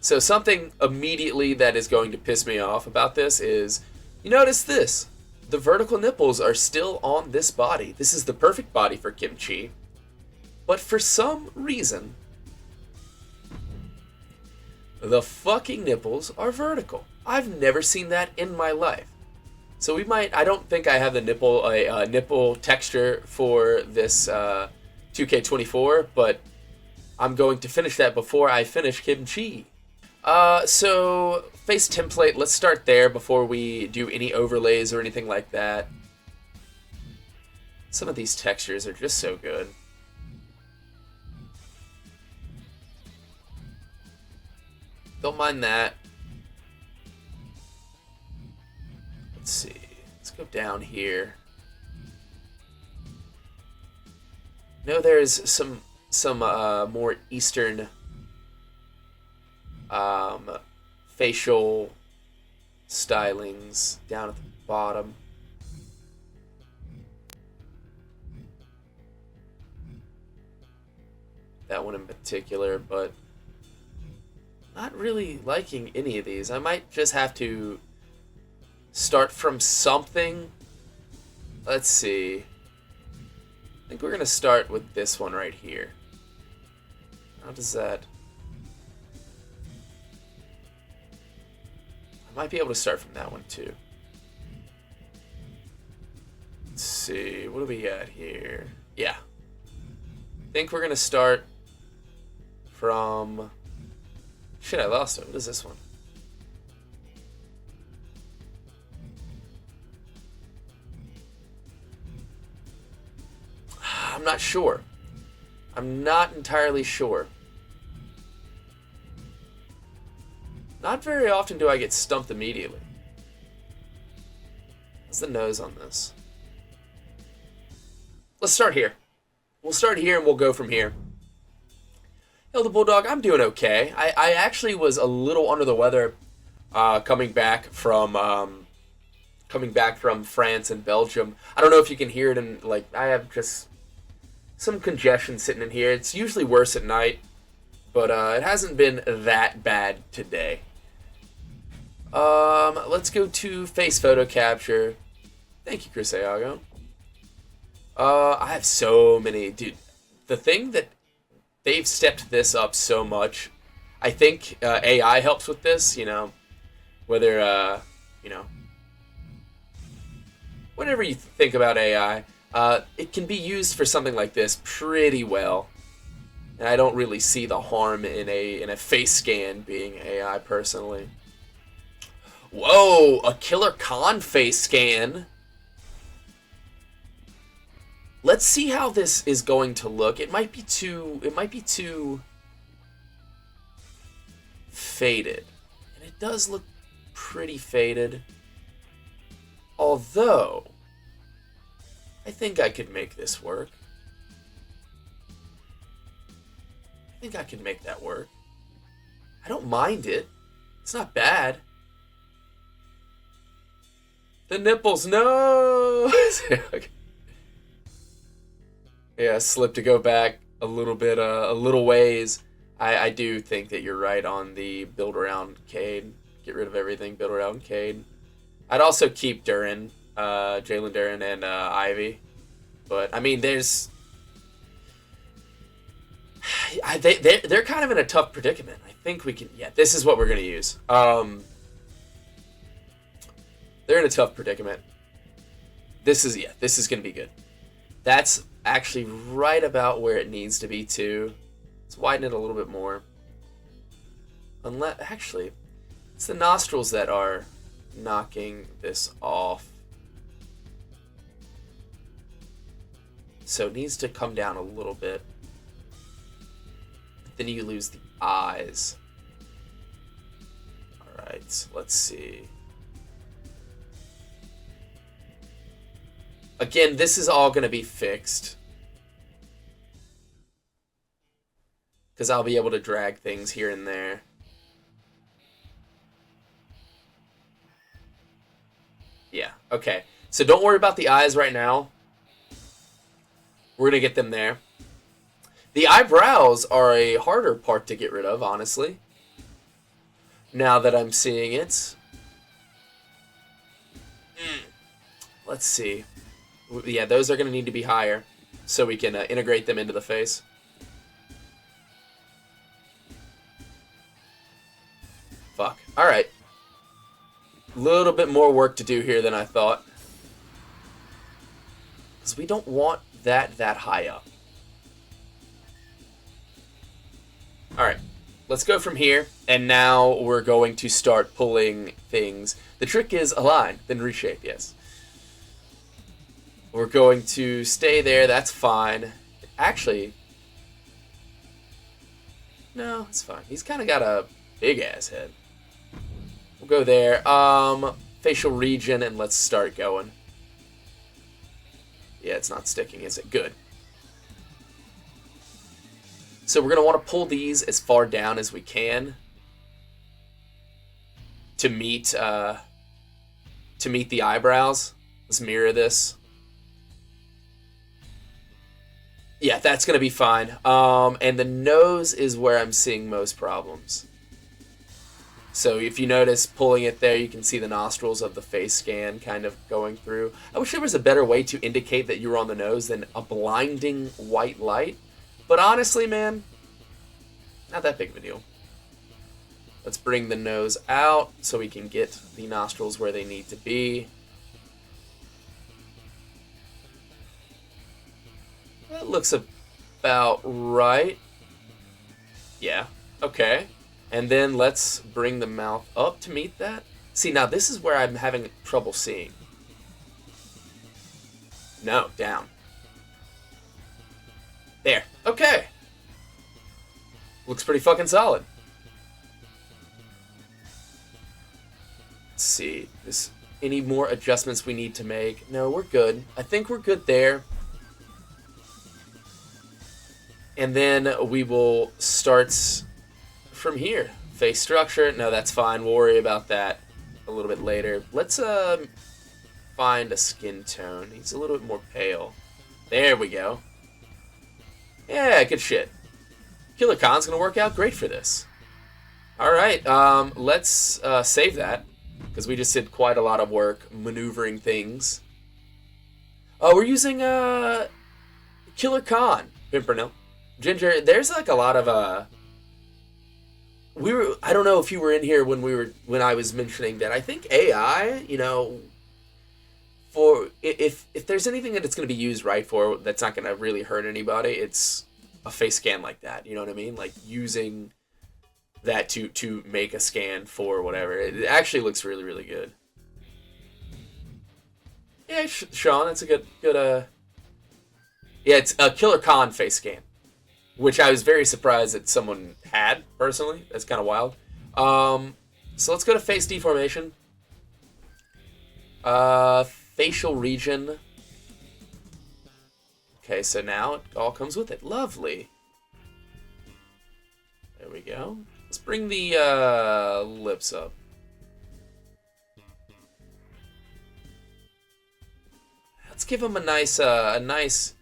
So something immediately that is going to piss me off about this is, you notice this. The vertical nipples are still on this body. This is the perfect body for Kim Chee. But for some reason, the fucking nipples are vertical. I've never seen that in my life. So I don't think I have the nipple texture for this 2K24, but I'm going to finish that before I finish Kim Chee. So face template, let's start there before we do any overlays or anything like that. Some of these textures are just so good. Don't mind that. Let's see. Let's go down here. No, there's some more Eastern facial stylings down at the bottom. That one in particular, but not really liking any of these. I might just have to start from something. Let's see. I think we're going to start with this one right here. How does that... I might be able to start from that one too. Let's see. What do we got here? Yeah. I think we're going to start from... Shit, I lost it. What is this one? I'm not sure. I'm not entirely sure. Not very often do I get stumped immediately. What's the nose on this? Let's start here. We'll start here and we'll go from here. Hell, the Bulldog, I'm doing okay. I actually was a little under the weather coming back from France and Belgium. I don't know if you can hear it, and like I have just some congestion sitting in here. It's usually worse at night, but it hasn't been that bad today. Let's go to face photo capture. Thank you, Chris Iago. I have so many, dude. The thing that they've stepped this up so much. I think AI helps with this, you know, whether, you know, whatever you think about AI, it can be used for something like this pretty well. And I don't really see the harm in a face scan being AI personally. Whoa, a Killer Khan face scan. Let's see how this is going to look. It might be too faded. And it does look pretty faded. Although, I think I could make this work. I think I can make that work. I don't mind it. It's not bad. The nipples, no! Okay. Yeah, slip to go back a little bit, a little ways. I do think that you're right on the build around Cade. Get rid of everything, build around Cade. I'd also keep Duran, Jalen Duran, and Ivy. But, I mean, there's... They're kind of in a tough predicament. I think we can... Yeah, this is what we're going to use. They're in a tough predicament. This is going to be good. That's actually right about where it needs to be, too. Let's widen it a little bit more. Actually, it's the nostrils that are knocking this off. So it needs to come down a little bit. Then you lose the eyes. Alright, let's see. Again, this is all going to be fixed. Because I'll be able to drag things here and there. Yeah, okay. So don't worry about the eyes right now. We're going to get them there. The eyebrows are a harder part to get rid of, honestly. now that I'm seeing it. Let's see. Yeah, those are going to need to be higher so we can integrate them into the face. Fuck. Alright. A little bit more work to do here than I thought. Because we don't want that high up. Alright. Let's go from here, and now we're going to start pulling things. The trick is align, then reshape, yes. We're going to stay there, that's fine. Actually, no, it's fine. He's kind of got a big-ass head. We'll go there. Facial region, and let's start going. Yeah, it's not sticking, is it? Good. So we're going to want to pull these as far down as we can to meet the eyebrows. Let's mirror this. Yeah, that's going to be fine. And the nose is where I'm seeing most problems. So if you notice pulling it there, you can see the nostrils of the face scan kind of going through. I wish there was a better way to indicate that you were on the nose than a blinding white light. But honestly, man, not that big of a deal. Let's bring the nose out so we can get the nostrils where they need to be. That looks about right. Yeah, okay. And then let's bring the mouth up to meet that. See, now this is where I'm having trouble seeing. No, down. There, okay. Looks pretty fucking solid. Let's see, any more adjustments we need to make? No, we're good. I think we're good there. And then we will start from here. Face structure, no, that's fine. We'll worry about that a little bit later. Let's find a skin tone. He's a little bit more pale. There we go. Yeah, good shit. Killer Khan's gonna work out great for this. Alright, let's save that, because we just did quite a lot of work maneuvering things. Oh, we're using Killer Khan, Pimpernel. Ginger, there's like a lot of I don't know if you were in here when I was mentioning that. I think AI, you know, for if there's anything that it's going to be used right for that's not going to really hurt anybody, it's a face scan like that. You know what I mean? Like using that to make a scan for whatever. It actually looks really, really good. Yeah, Sean, that's a good yeah, it's a Killer Khan face scan, which I was very surprised that someone had, personally. That's kind of wild. So let's go to face deformation. Facial region. Okay, so now it all comes with it. Lovely. There we go. Let's bring the lips up. Let's give him a nice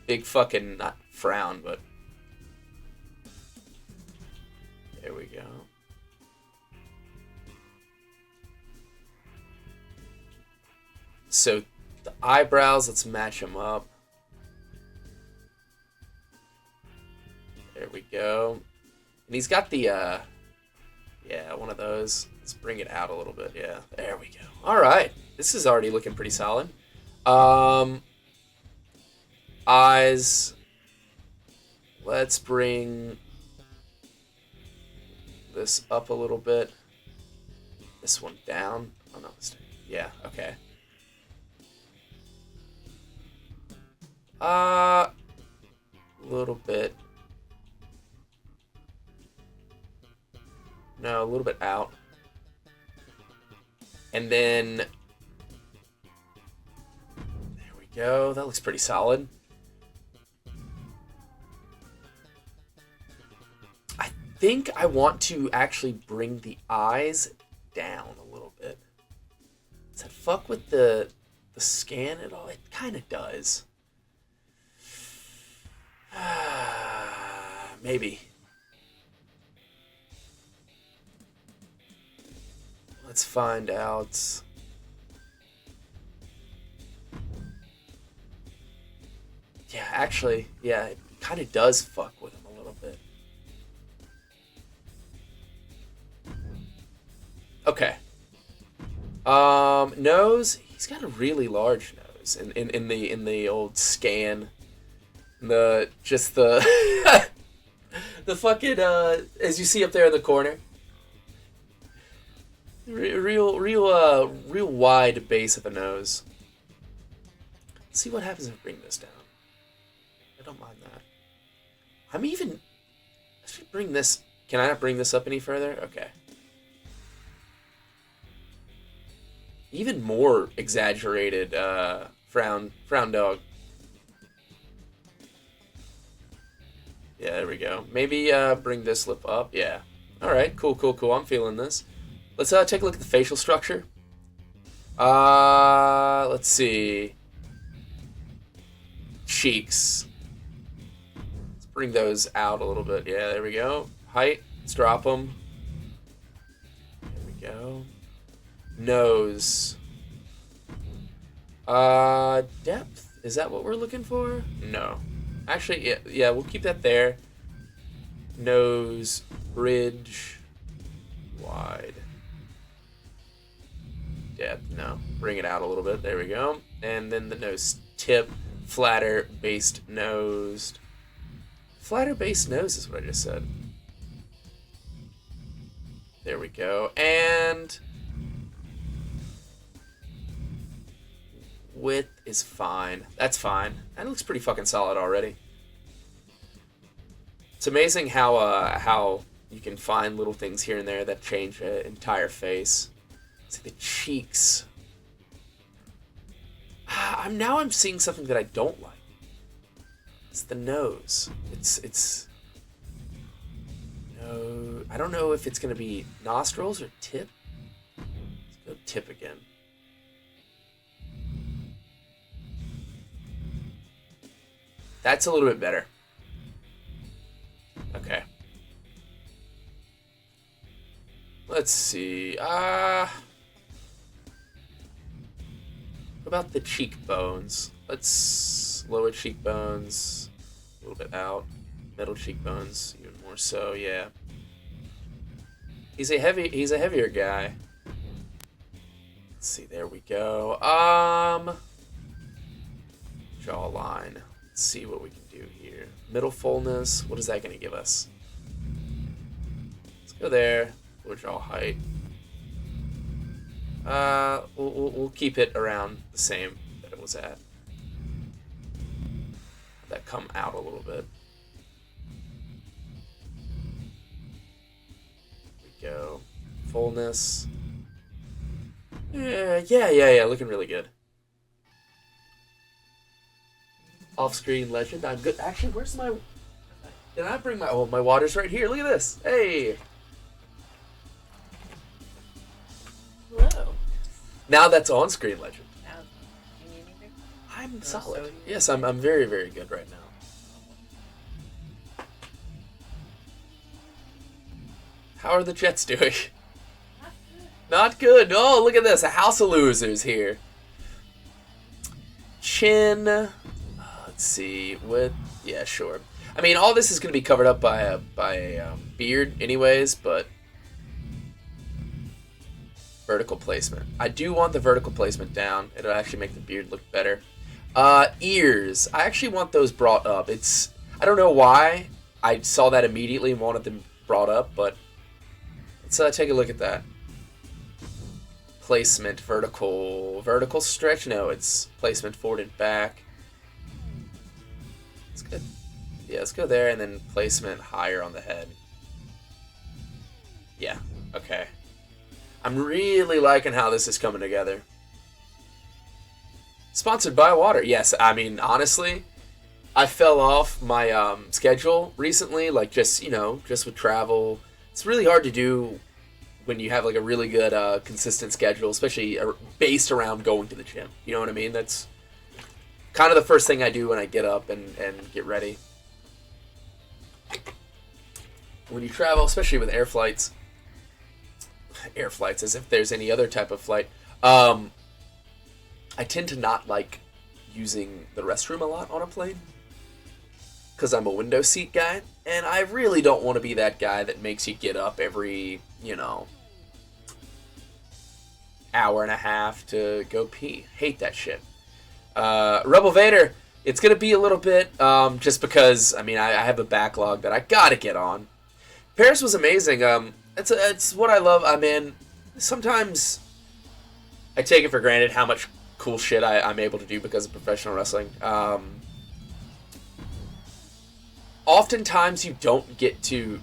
big fucking, not frown, but there we go. So the eyebrows, let's match them up. There we go. And he's got the yeah, one of those. Let's bring it out a little bit. Yeah, there we go. All right, this is already looking pretty solid. Eyes. Let's bring this up a little bit. This one down. Oh no, yeah, okay. A little bit. No, a little bit out. And then there we go. That looks pretty solid. I think I want to actually bring the eyes down a little bit. Does that fuck with the scan at all? It kind of does. Maybe. Let's find out. Yeah, actually, yeah, it kind of does fuck with him a little bit. Okay. Nose. He's got a really large nose in the old scan. The the fucking as you see up there in the corner. Real wide base of a nose. Let's see what happens if I bring this down. I don't mind that. I should bring this. Can I not bring this up any further? Okay. Even more exaggerated frown dog. Yeah, there we go. Maybe bring this lip up. Yeah. All right. Cool. I'm feeling this. Let's take a look at the facial structure. Let's see. Cheeks. Let's bring those out a little bit. Yeah, there we go. Height. Let's drop them. There we go. Nose. Depth. Is that what we're looking for? No. Actually, yeah, we'll keep that there. Nose, bridge, wide. Depth, no. Bring it out a little bit. There we go. And then the nose tip, flatter, based nosed. Flatter, based nose is what I just said. There we go. And width is fine. That's fine. That looks pretty fucking solid already. It's amazing how you can find little things here and there that change an entire face. See the cheeks. I'm seeing something that I don't like. It's the nose. It's no. I don't know if it's gonna be nostrils or tip. Let's go tip again. That's a little bit better. Okay. Let's see. What about the cheekbones? Let's lower cheekbones a little bit out. Middle cheekbones even more so. Yeah. He's a heavier guy. Let's see. There we go. Jawline. Let's see what we can do here. Middle fullness. What is that going to give us? Let's go there. Lower jaw height. We'll keep it around the same that it was at. Let that come out a little bit. There we go. Fullness. Yeah. Looking really good. Off-screen legend. I'm good. Actually, where's my... Did I bring my... Oh, my water's right here. Look at this. Hey. Hello. Now that's on-screen legend. Now, do you need anything? I'm solid. Yes, I'm very, very good right now. How are the Jets doing? Not good. Oh, look at this. A house of losers here. Chin... Let's see. With... Yeah, sure. I mean, all this is going to be covered up by a beard anyways, but... Vertical placement. I do want the vertical placement down. It'll actually make the beard look better. Ears. I actually want those brought up. I don't know why I saw that immediately and wanted them brought up, but let's take a look at that. Placement, vertical stretch. No, it's placement forward and back. Let's go. Yeah, let's go there and then placement higher on the head. Yeah. Okay. I'm really liking how this is coming together. Sponsored by water. Yes, I mean, honestly, I fell off my schedule recently, like just with travel. It's really hard to do when you have like a really good consistent schedule, especially based around going to the gym. You know what I mean? That's kind of the first thing I do when I get up and get ready. When you travel, especially with air flights, air flights as if there's any other type of flight. I tend to not like using the restroom a lot on a plane because I'm a window seat guy, and I really don't want to be that guy that makes you get up every, hour and a half to go pee. Hate that shit. Rebel Vader, it's going to be a little bit, just because, I have a backlog that I gotta get on. Paris was amazing. It's what I love. Sometimes I take it for granted how much cool shit I'm able to do because of professional wrestling. Oftentimes you don't get to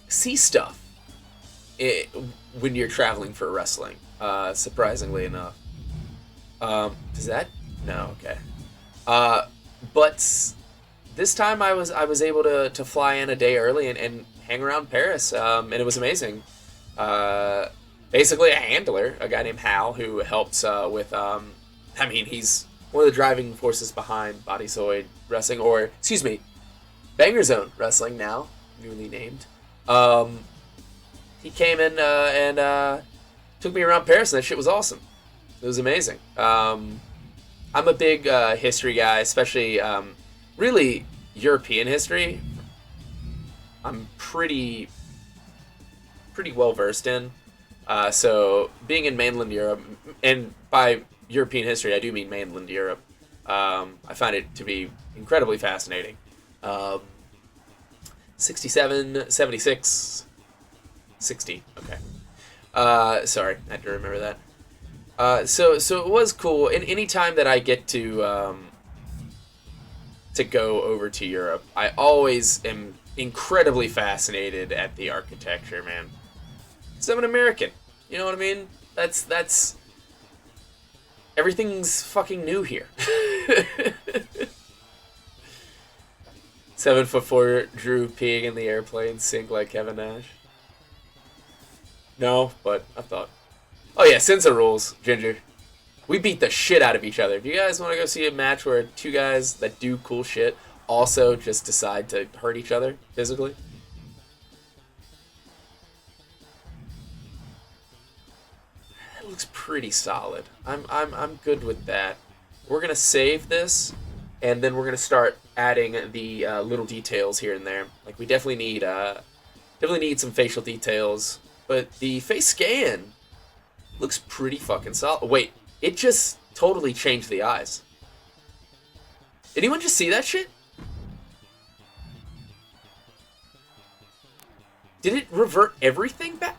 see stuff when you're traveling for wrestling. Surprisingly enough. Does that? No. Okay. But this time I was able to fly in a day early and hang around Paris, and it was amazing. Basically a handler, a guy named Hal, who helps with. He's one of the driving forces behind Bodyzoid Wrestling, or excuse me, Banger Zone Wrestling, now newly named. He came in and took me around Paris, and that shit was awesome. It was amazing. I'm a big history guy, especially really European history. I'm pretty well versed in. So being in mainland Europe, and by European history I do mean mainland Europe, I find it to be incredibly fascinating. 67, 76, 60. Okay. Sorry, I had to remember that. So it was cool. And any time that I get to go over to Europe, I always am incredibly fascinated at the architecture, man. Because I'm an American. You know what I mean? That's everything's fucking new here. 7'4" Drew peeing in the airplane, sink like Kevin Nash. No, but I thought. Oh yeah, Senza rules, Ginger. We beat the shit out of each other. Do you guys want to go see a match where two guys that do cool shit also just decide to hurt each other physically? That looks pretty solid. I'm good with that. We're gonna save this, and then we're gonna start adding the little details here and there. Like we definitely need some facial details, but the face scan looks pretty fucking solid. Wait, it just totally changed the eyes. Anyone just see that shit? Did it revert everything back?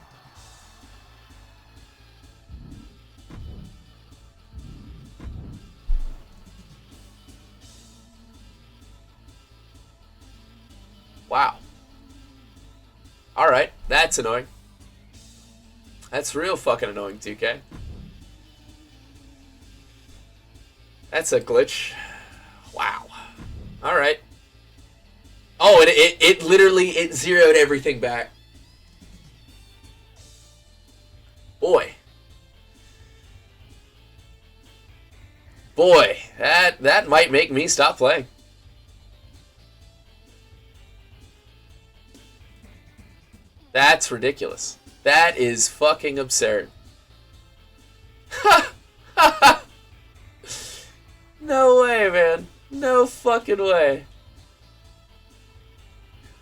Wow. Alright, that's annoying. That's real fucking annoying, 2K. That's a glitch. Wow. Alright. Oh, and it literally, it zeroed everything back. Boy. Boy, that might make me stop playing. That's ridiculous. That is fucking absurd. No way, man. No fucking way.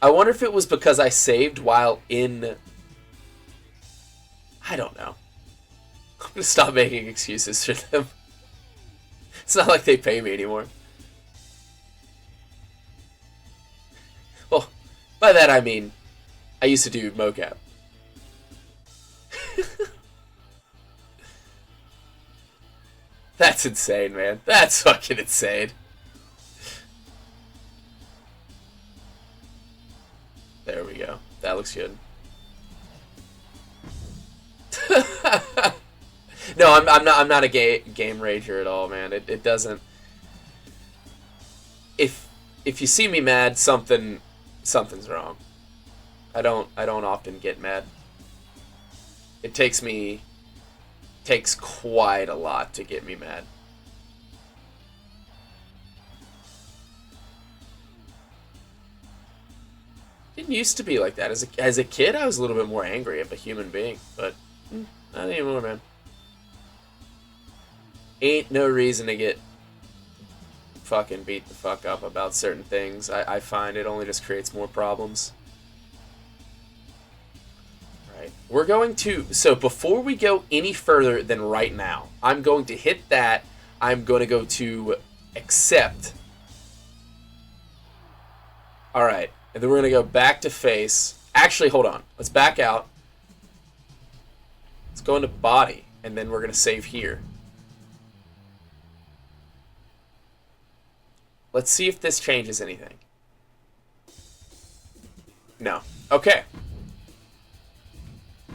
I wonder if it was because I saved while in... I don't know. I'm gonna stop making excuses for them. It's not like they pay me anymore. Well, by that I mean, I used to do mocap. That's insane, man. That's fucking insane. There we go. That looks good. No, I'm not a game rager at all, man. It doesn't. If you see me mad, something's wrong. I don't often get mad. It takes quite a lot to get me mad. didn't used to be like that. As a kid, I was a little bit more angry of a human being, but not anymore, man. Ain't no reason to get fucking beat the fuck up about certain things. I find it only just creates more problems. Right. We're going to... So before we go any further than right now, I'm going to hit that. I'm going to go to accept. Alright. And then we're going to go back to face. Actually, hold on. Let's back out. Let's go into body. And then we're going to save here. Let's see if this changes anything. No. Okay.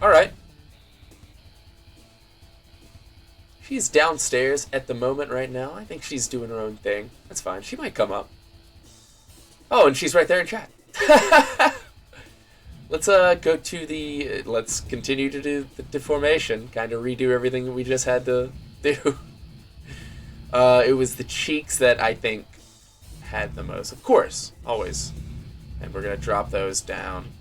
Alright. She's downstairs at the moment right now. I think she's doing her own thing. That's fine. She might come up. Oh, and she's right there in chat. Let's go to the... let's continue to do the deformation. Kind of redo everything we just had to do. It was the cheeks that I think had the most. Of course. Always. And we're going to drop those down.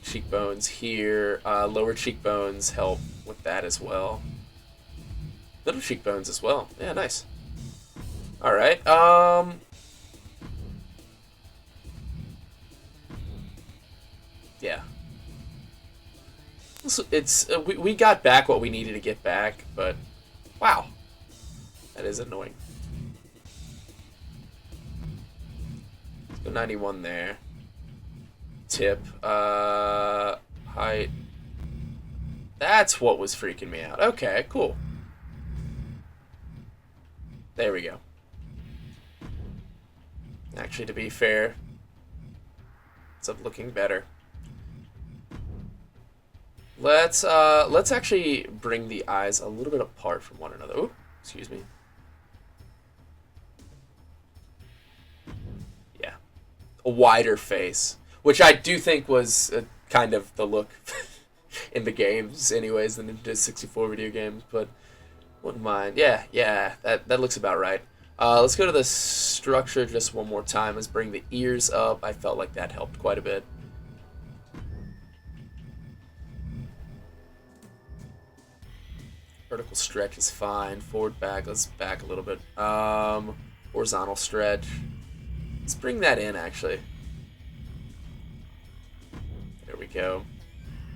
Cheekbones here. Lower cheekbones help with that as well. Little cheekbones as well. Yeah, nice. Alright. Yeah. It's we got back what we needed to get back, but wow. That is annoying. Let's go 91 there. Tip. Height. That's what was freaking me out. Okay, cool. There we go. Actually, to be fair, it's looking better. Let's actually bring the eyes a little bit apart from one another. Oh, excuse me. Yeah, a wider face, which I do think was kind of the look in the games, anyways, the Nintendo 64 video games. But wouldn't mind. Yeah, that looks about right. Let's go to the structure just one more time. Let's bring the ears up. I felt like that helped quite a bit. Vertical stretch is fine. Forward, back. Let's back a little bit. Horizontal stretch. Let's bring that in, actually. There we go.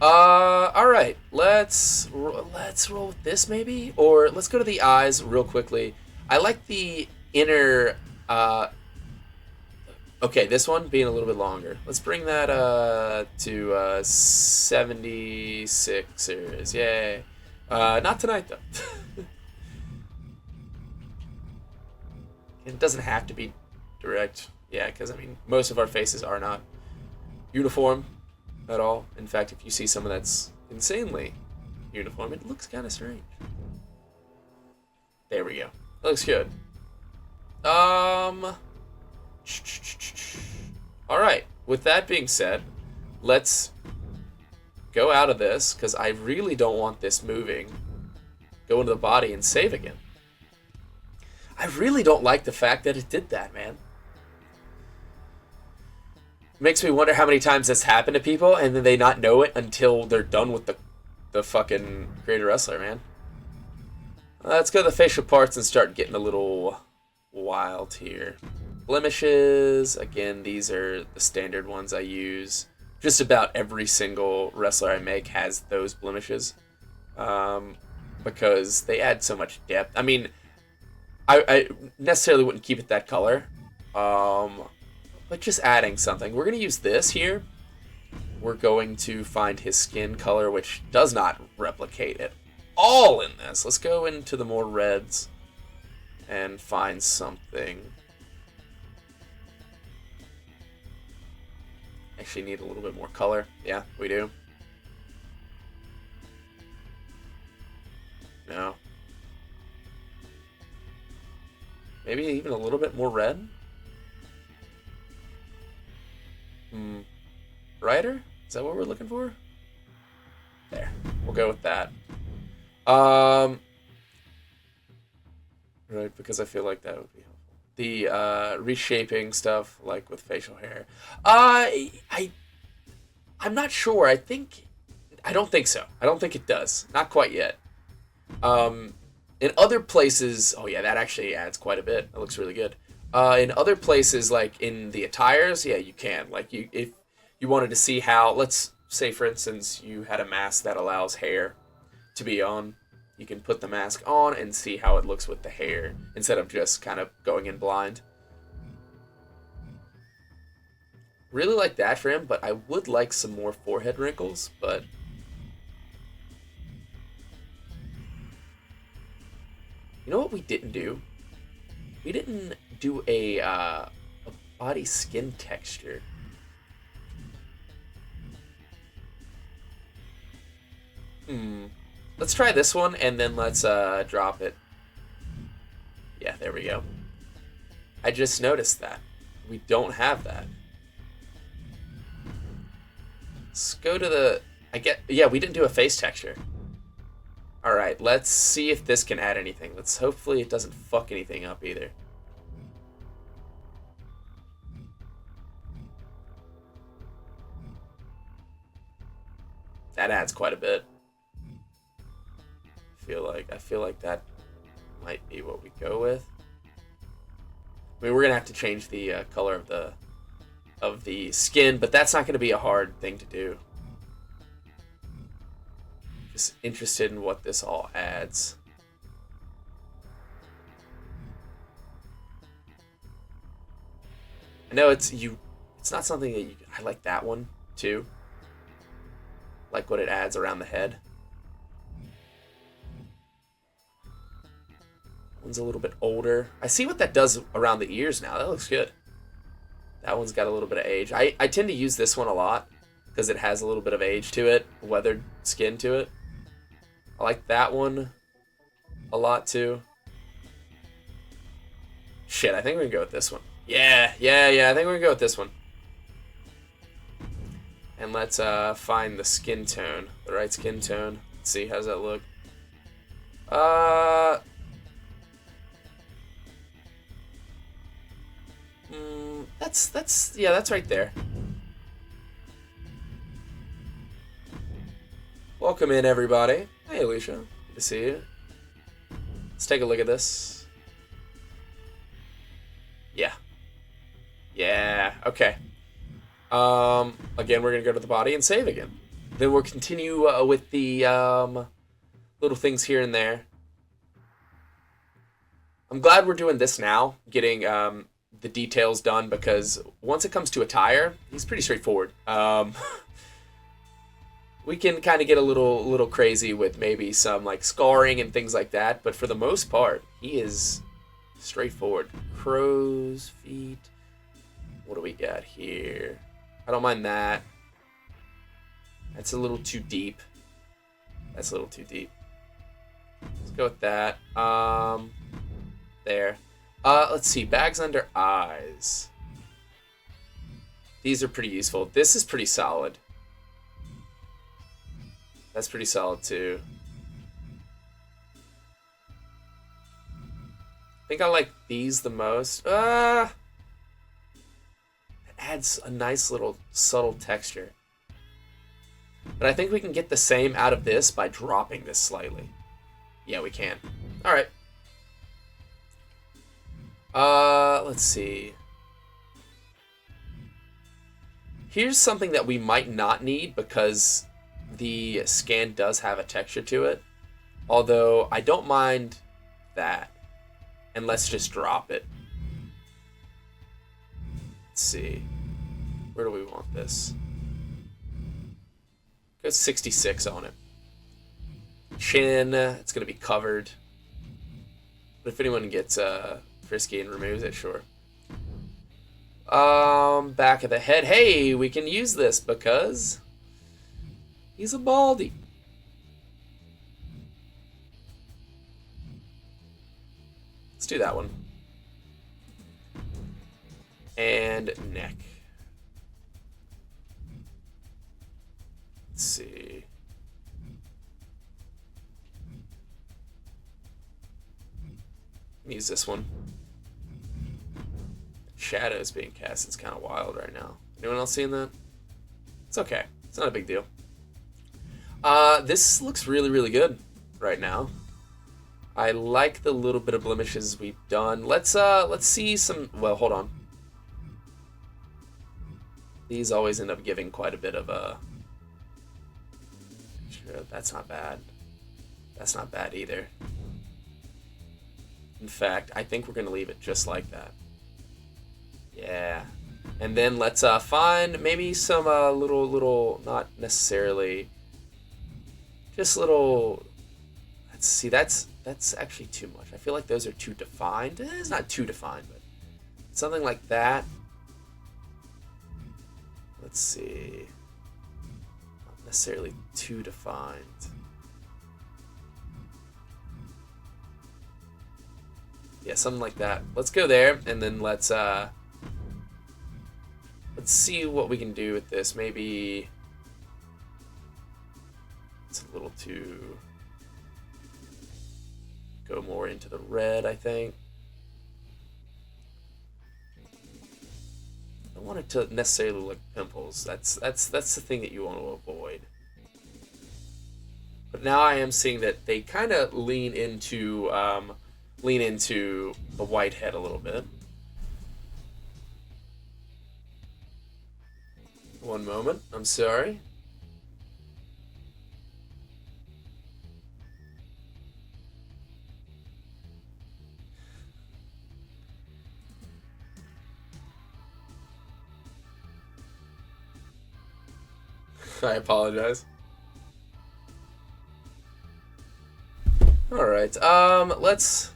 All right. Let's roll with this maybe, or let's go to the eyes real quickly. I like the inner. Okay, this one being a little bit longer. Let's bring that to 76ers. Yay. Not tonight, though. It doesn't have to be direct. Yeah, because, I mean, most of our faces are not uniform at all. In fact, if you see someone that's insanely uniform, it looks kind of strange. There we go. That looks good. Alright, with that being said, let's go out of this, because I really don't want this moving. Go into the body and save again. I really don't like the fact that it did that, man. Makes me wonder how many times this happened to people, and then they not know it until they're done with the fucking Creator Wrestler, man. Let's go to the facial parts and start getting a little wild here. Blemishes, again, these are the standard ones I use. Just about every single wrestler I make has those blemishes. Because they add so much depth. I mean, I necessarily wouldn't keep it that color. But just adding something. We're going to use this here. We're going to find his skin color, which does not replicate at all in this. Let's go into the more reds and find something. Actually need a little bit more color. Yeah, we do. No. Maybe even a little bit more red? Brighter? Is that what we're looking for? There. We'll go with that. Right, because I feel like that would be helpful. the reshaping stuff, like with facial hair. I'm not sure. I don't think so. I don't think it does. Not quite yet. Um, in other places, oh yeah, that actually adds quite a bit. That looks really good. In other places, like in the attires, yeah, you can. Like if you wanted to see how, let's say for instance, you had a mask that allows hair to be on, you can put the mask on and see how it looks with the hair instead of just kind of going in blind. Really like that for him, but I would like some more forehead wrinkles, but you know what we didn't do? We didn't do a body skin texture. Let's try this one and then let's drop it. Yeah, there we go. I just noticed that. We don't have that. Let's go to the... Yeah, we didn't do a face texture. Alright, let's see if this can add anything. Hopefully it doesn't fuck anything up either. That adds quite a bit. I feel like that might be what we go with. I mean, we're gonna have to change the color of the skin, but that's not gonna be a hard thing to do. Just interested in what this all adds. I know it's not something that I like that one too. Like what it adds around the head. One's a little bit older. I see what that does around the ears now. That looks good. That one's got a little bit of age. I tend to use this one a lot because it has a little bit of age to it, weathered skin to it. I like that one a lot too. Shit, I think we're gonna go with this one. Yeah, I think we're gonna go with this one. And let's find the skin tone, the right skin tone. Let's see, how's that look? That's right there. Welcome in, everybody. Hey, Alicia. Good to see you. Let's take a look at this. Yeah, okay. Again, we're gonna go to the body and save again. Then we'll continue with the little things here and there. I'm glad we're doing this now, getting the details done, because once it comes to attire, he's pretty straightforward. We can kind of get a little crazy with maybe some like scarring and things like that, but for the most part, he is straightforward. Crow's feet. What do we got here? I don't mind that. That's a little too deep. That's a little too deep. Let's go with that. There. Let's see. Bags under eyes. These are pretty useful. This is pretty solid. That's pretty solid too. I think I like these the most. It adds a nice little subtle texture. But I think we can get the same out of this by dropping this slightly. Yeah, we can. Alright. Let's see. Here's something that we might not need because the scan does have a texture to it. Although, I don't mind that. And let's just drop it. Let's see. Where do we want this? Go 66 on it. Chin, it's going to be covered. But if anyone gets frisky and removes it, sure. Back of the head. Hey, we can use this because he's a baldy. Let's do that one. And neck. Let's see. Use this one. shadows being cast is kind of wild right now. Anyone else seeing that? It's okay. It's not a big deal. This looks really, really good right now. I like the little bit of blemishes we've done. Let's see some. Well, hold on. These always end up giving quite a bit of a. Sure, that's not bad. That's not bad either. In fact, I think we're gonna leave it just like that. Yeah. And then let's find maybe some little, not necessarily, just little. Let's see. That's actually too much. I feel like those are too defined. It's not too defined, but something like that. Let's see. Not necessarily too defined. Yeah, something like that. Let's go there, and then let's see what we can do with this. Maybe it's a little too. Go more into the red, I think. I don't want it to necessarily look like pimples. That's the thing that you want to avoid. But now I am seeing that they kind of lean into the whitehead a little bit. One moment. I'm sorry. I apologize. All right. Let's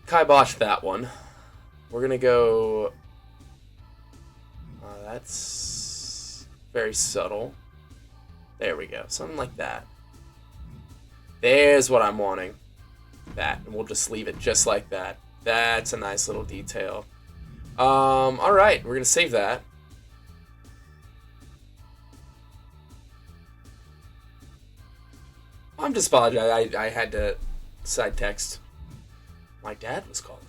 kibosh that one. We're gonna go. That's very subtle. There we go. Something like that. There's what I'm wanting. That, and we'll just leave it just like that. That's a nice little detail. All right. We're gonna save that. I'm just apologizing. I had to side text. My dad was calling.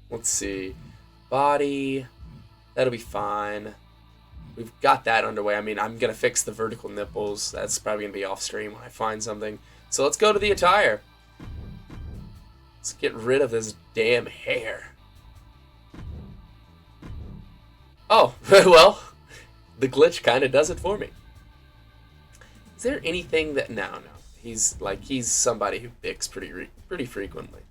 Let's see. Body. That'll be fine. We've got that underway. I mean, I'm going to fix the vertical nipples. That's probably going to be off stream when I find something. So let's go to the attire. Let's get rid of this damn hair. Oh, well, the glitch kind of does it for me. Is there anything that... No. He's somebody who picks pretty frequently.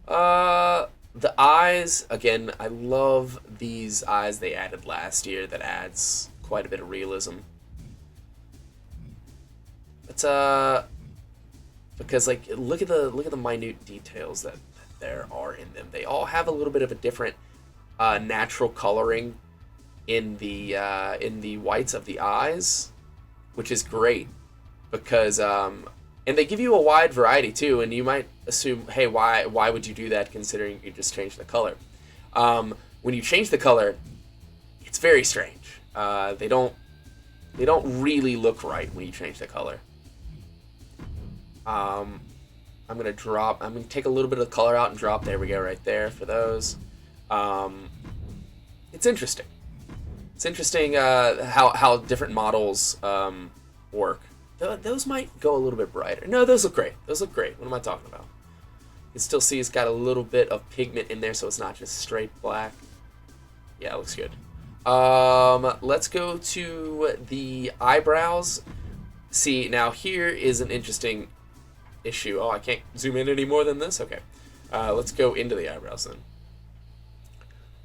The eyes, again, I love these eyes they added last year. That adds quite a bit of realism. But because like look at the minute details that there are in them. They all have a little bit of a different natural coloring in the whites of the eyes, which is great because and they give you a wide variety too, and you might assume, hey, why would you do that considering you just changed the color? When you change the color, it's very strange. They don't really look right when you change the color. I'm gonna take a little bit of the color out and drop. There we go, right there for those. It's interesting. It's interesting how different models work. Those might go a little bit brighter. No, those look great. Those look great. What am I talking about? You can still see it's got a little bit of pigment in there, so it's not just straight black. Yeah, it looks good. Let's go to the eyebrows. See, now here is an interesting issue. Oh, I can't zoom in any more than this? Okay. Let's go into the eyebrows then.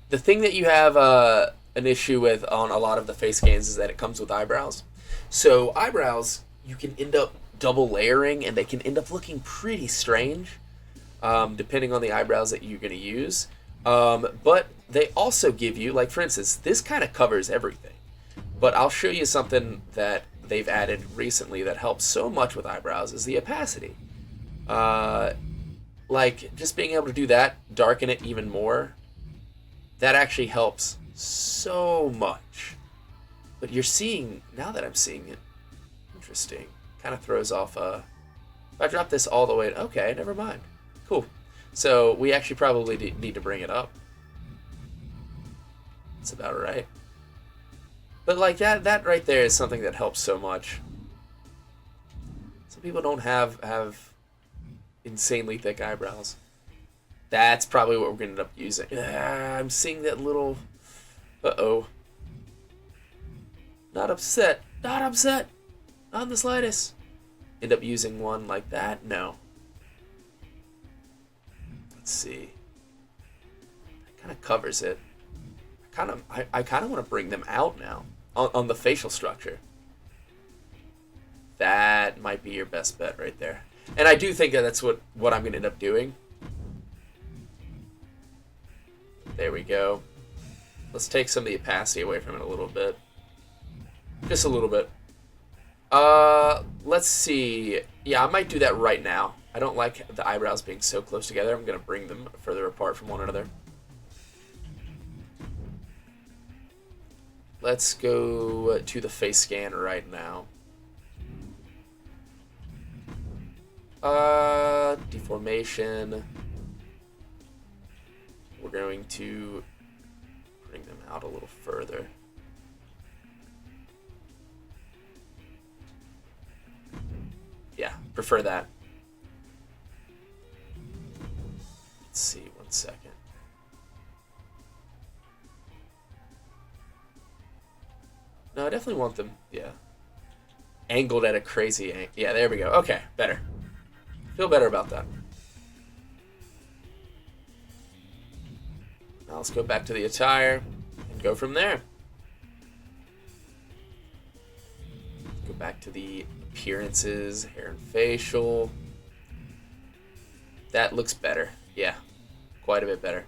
The thing that you have an issue with on a lot of the face scans is that it comes with eyebrows. So eyebrows, you can end up double layering, and they can end up looking pretty strange, depending on the eyebrows that you're going to use. But they also give you, like for instance, this kind of covers everything. But I'll show you something that they've added recently that helps so much with eyebrows is the opacity. Like just being able to do that, darken it even more, that actually helps so much. But you're seeing, now that I'm seeing it, interesting. Kind of throws off. If I drop this all the way, okay, never mind. Cool. So we actually probably need to bring it up. That's about right. But like that right there is something that helps so much. Some people don't have insanely thick eyebrows. That's probably what we're going to end up using. I'm seeing that little... Uh-oh. Not upset. Not upset. Not in the slightest. End up using one like that? No. Let's see. That kind of covers it. I kind of want to bring them out now on the facial structure. That might be your best bet right there. And I do think that that's what I'm going to end up doing. There we go. Let's take some of the opacity away from it a little bit. Just a little bit. Let's see. Yeah, I might do that right now. I don't like the eyebrows being so close together. I'm going to bring them further apart from one another. Let's go to the face scan right now. Deformation. We're going to bring them out a little further. Yeah, prefer that. Let's see, 1 second. No, I definitely want them, yeah. Angled at a crazy angle. Yeah, there we go. Okay, better. Feel better about that. Now let's go back to the attire and go from there. Go back to the appearances, hair and facial. That looks better. Yeah, quite a bit better.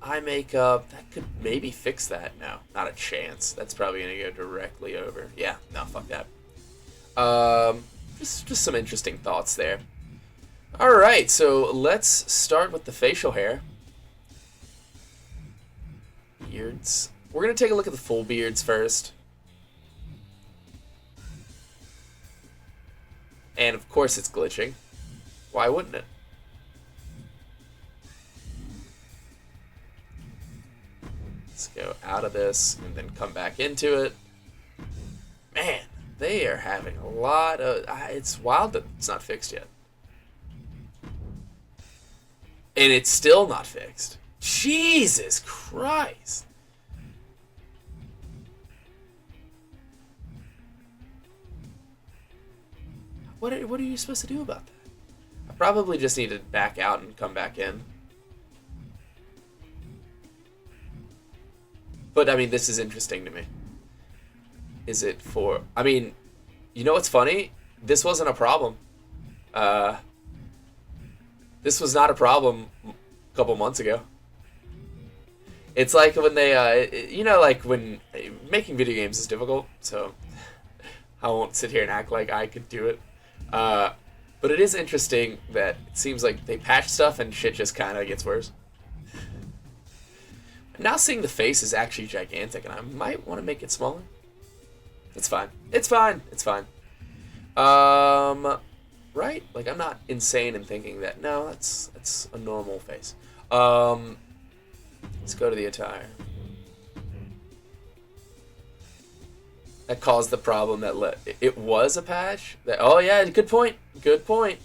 Eye makeup, that could maybe fix that. No, not a chance. That's probably going to go directly over. Yeah, no, fuck that. Just some interesting thoughts there. Alright, so let's start with the facial hair. Beards. We're going to take a look at the full beards first. And of course it's glitching. Why wouldn't it? Let's go out of this and then come back into it. Man, they are having a lot of... it's wild that it's not fixed yet. And it's still not fixed. Jesus Christ. What are you supposed to do about that? I probably just need to back out and come back in. But, I mean, this is interesting to me. Is it for... I mean, you know what's funny? This wasn't a problem. This was not a problem a couple months ago. It's like when they... you know, like when... Making video games is difficult, so... I won't sit here and act like I could do it. But it is interesting that it seems like they patch stuff and shit just kind of gets worse. Now seeing the face is actually gigantic, and I might want to make it smaller. It's fine. It's fine. It's fine. Right? Like, I'm not insane in thinking that, no, that's a normal face. Let's go to the attire. That caused the problem that it was a patch. That, oh, yeah, good point. Good point.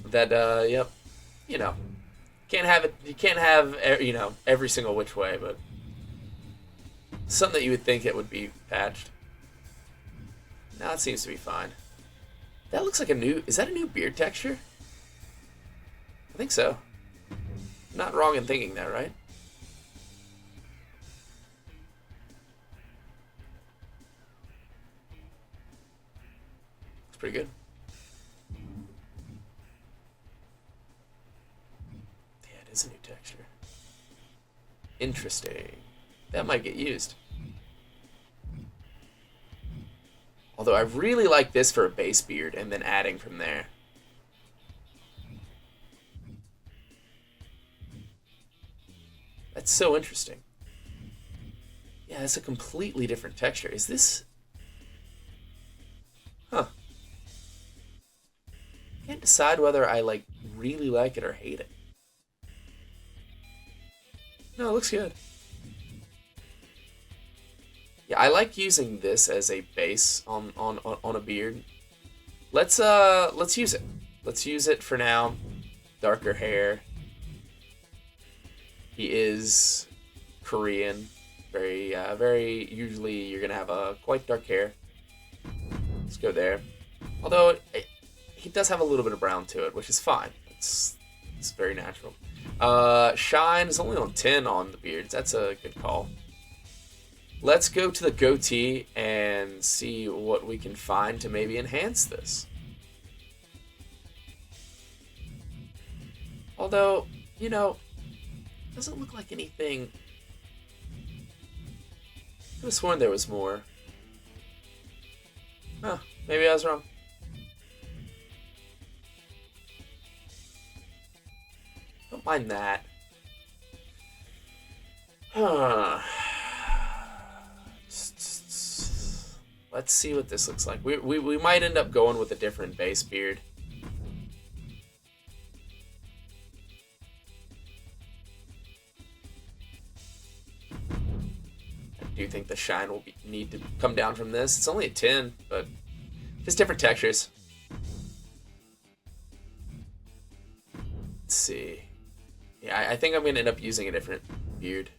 That, yep. You know. Can't have it. You can't have, you know, every single which way, but something that you would think it would be patched. Now it seems to be fine. That looks like a new... Is that a new beard texture? I think so. I'm not wrong in thinking that, right? It's pretty good. Is a new texture. Interesting. That might get used. Although I really like this for a base beard and then adding from there. That's so interesting. Yeah, it's a completely different texture. Is this... Huh. Can't decide whether I, like, really like it or hate it. No, it looks good. Yeah, I like using this as a base on a beard. Let's use it. Let's use it for now. Darker hair. He is Korean. Very usually you're gonna have a quite dark hair. Let's go there. Although he does have a little bit of brown to it, which is fine. It's very natural. Shine is only on 10 on the beards. That's a good call. Let's go to the goatee and see what we can find to maybe enhance this. Although, you know, it doesn't look like anything. I could have sworn there was more. Huh, maybe I was wrong. Don't mind that. Huh. Let's see what this looks like. We might end up going with a different base beard. I do think the shine will need to come down from this. It's only a 10, but just different textures. Let's see. Yeah, I think I'm going to end up using a different beard.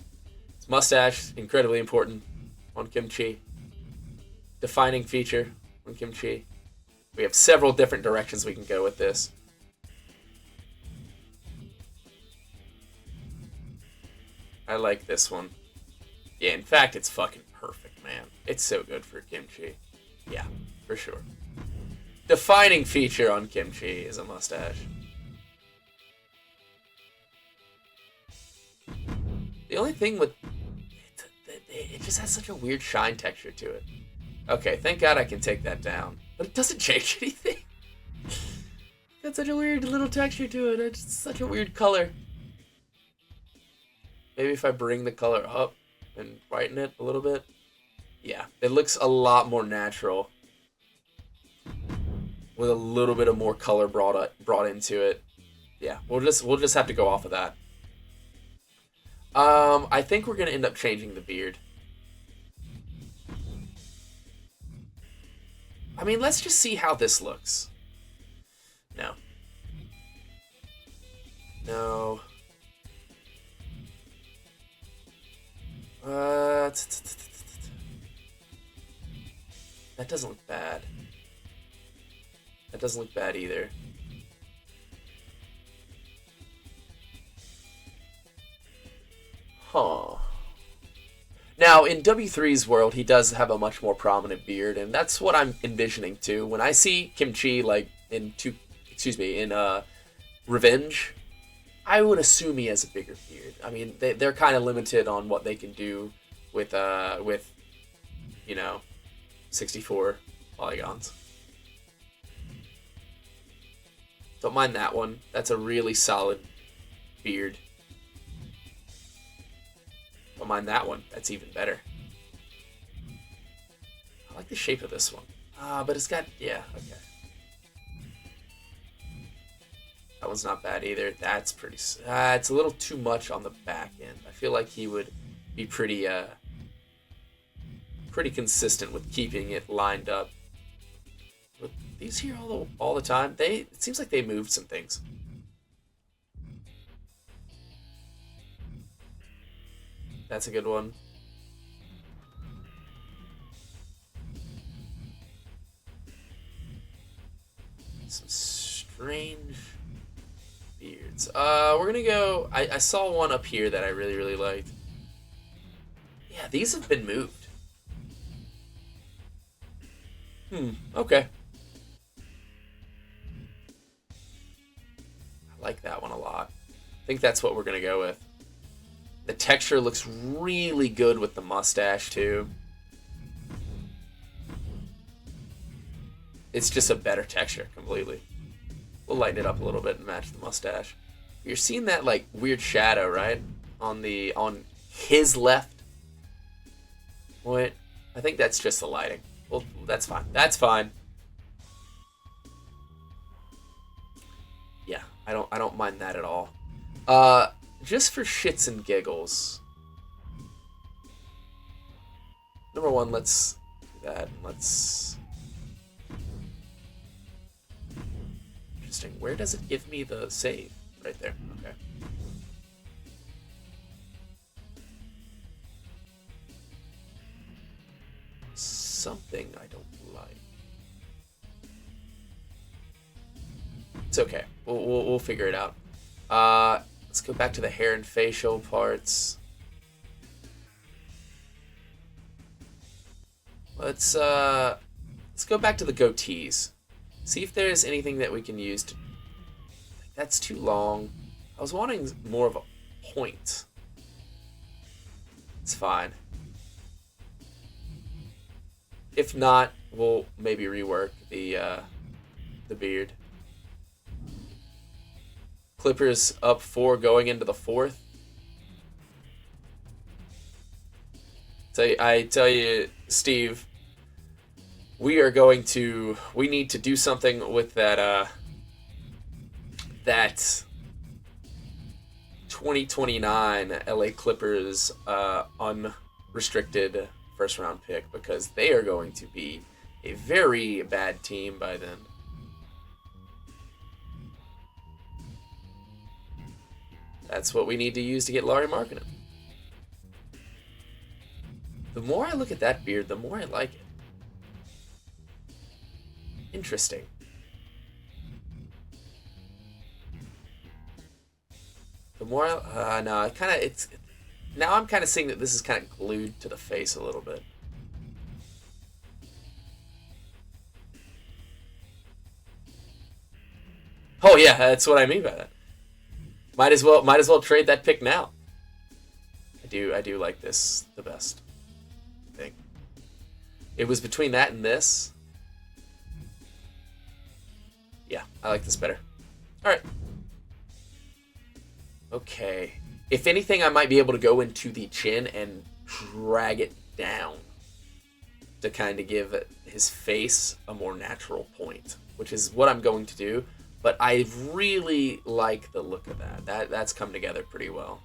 It's mustache, incredibly important on Kim Chee. Defining feature on Kim Chee. We have several different directions we can go with this. I like this one. Yeah, in fact, it's fucking perfect, man. It's so good for Kim Chee. Yeah, for sure. Defining feature on Kim Chee is a mustache. The only thing with it just has such a weird shine texture to it. Okay, thank God I can take that down. But it doesn't change anything. Got such a weird little texture to it. It's such a weird color. Maybe if I bring the color up and brighten it a little bit. Yeah, it looks a lot more natural. With a little bit of more color brought into it. Yeah, we'll just have to go off of that. I think we're gonna end up changing the beard. I mean, let's just see how this looks. No. No. That doesn't look bad. That doesn't look bad either. Huh. Now, in W3's world, he does have a much more prominent beard, and that's what I'm envisioning too. When I see Kim Chee, like, in Revenge, I would assume he has a bigger beard. I mean, they're kind of limited on what they can do with 64 polygons. Don't mind that one. That's a really solid beard. Don't mind that one. That's even better. I like the shape of this one. But it's got... Yeah, okay. That one's not bad either. That's pretty... it's a little too much on the back end. I feel like he would be pretty consistent with keeping it lined up. But these here all the time, it seems like they moved some things. That's a good one. Some strange beards. We're gonna go... I saw one up here that I really, really liked. Yeah, these have been moved. Okay. I like that one a lot. I think that's what we're gonna go with. The texture looks really good with the mustache, too. It's just a better texture, completely. We'll lighten it up a little bit and match the mustache. You're seeing that, like, weird shadow, right? On his left. point. I think that's just the lighting. Well, that's fine. That's fine. Yeah, I don't mind that at all. Just for shits and giggles. Number one, let's do that. Let's. Interesting. Where does it give me the save? Right there. Okay. Something I don't like. It's okay. We'll figure it out. Let's go back to the hair and facial parts. Let's go back to the goatees. See if there's anything that we can use to. That's too long. I was wanting more of a point. It's fine. If not, we'll maybe rework the beard. Clippers up 4 going into the 4th. I tell you, Steve, we need to do something with that that 2029 LA Clippers unrestricted first round pick, because they are going to be a very bad team by then. That's what we need to use to get Lauri Markkanen. The more I look at that beard, the more I like it. Interesting. The more no, now I'm kind of seeing that this is kind of glued to the face a little bit. Oh yeah, that's what I mean by that. Might as well trade that pick now. I do like this the best. I think. It was between that and this. Yeah, I like this better. Alright. Okay. If anything, I might be able to go into the chin and drag it down to kind of give his face a more natural point, which is what I'm going to do. But I really like the look of that. That's come together pretty well.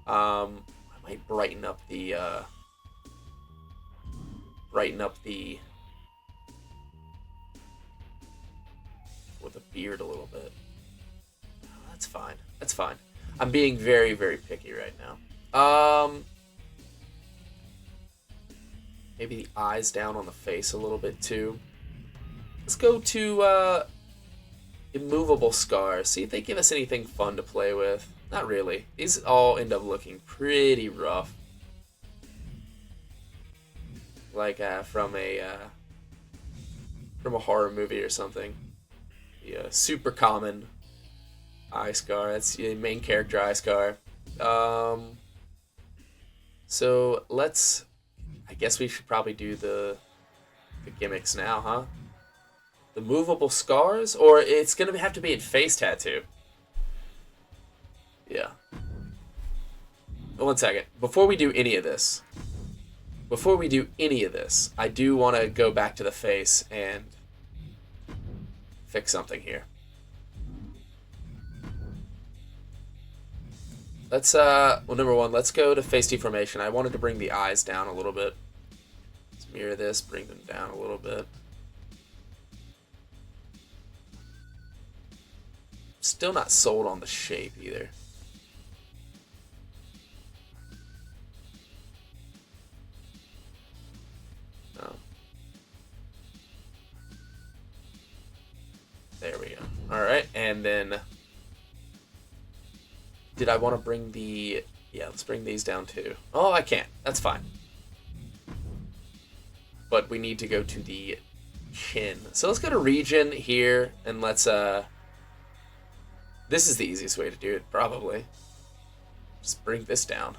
I might brighten up the with the beard a little bit. Oh, that's fine. That's fine. I'm being very, very picky right now. Maybe the eyes down on the face a little bit too. Let's go to immovable scars. See if they give us anything fun to play with. Not really. These all end up looking pretty rough. Like from a horror movie or something. The super common eye scar. That's the main character eye scar. So let's. I guess we should probably do the gimmicks now, huh? The movable scars, or it's gonna have to be a face tattoo. Yeah. One second. Before we do any of this, I do want to go back to the face and fix something here. Let's well, number one, let's go to face deformation. I wanted to bring the eyes down a little bit. Let's mirror this, bring them down a little bit. Still not sold on the shape either. No. There we go. Alright, and then did I want to bring the... Yeah, let's bring these down too. Oh, I can't. That's fine. But we need to go to the chin. So let's go to region here, and let's... This is the easiest way to do it, probably. Just bring this down.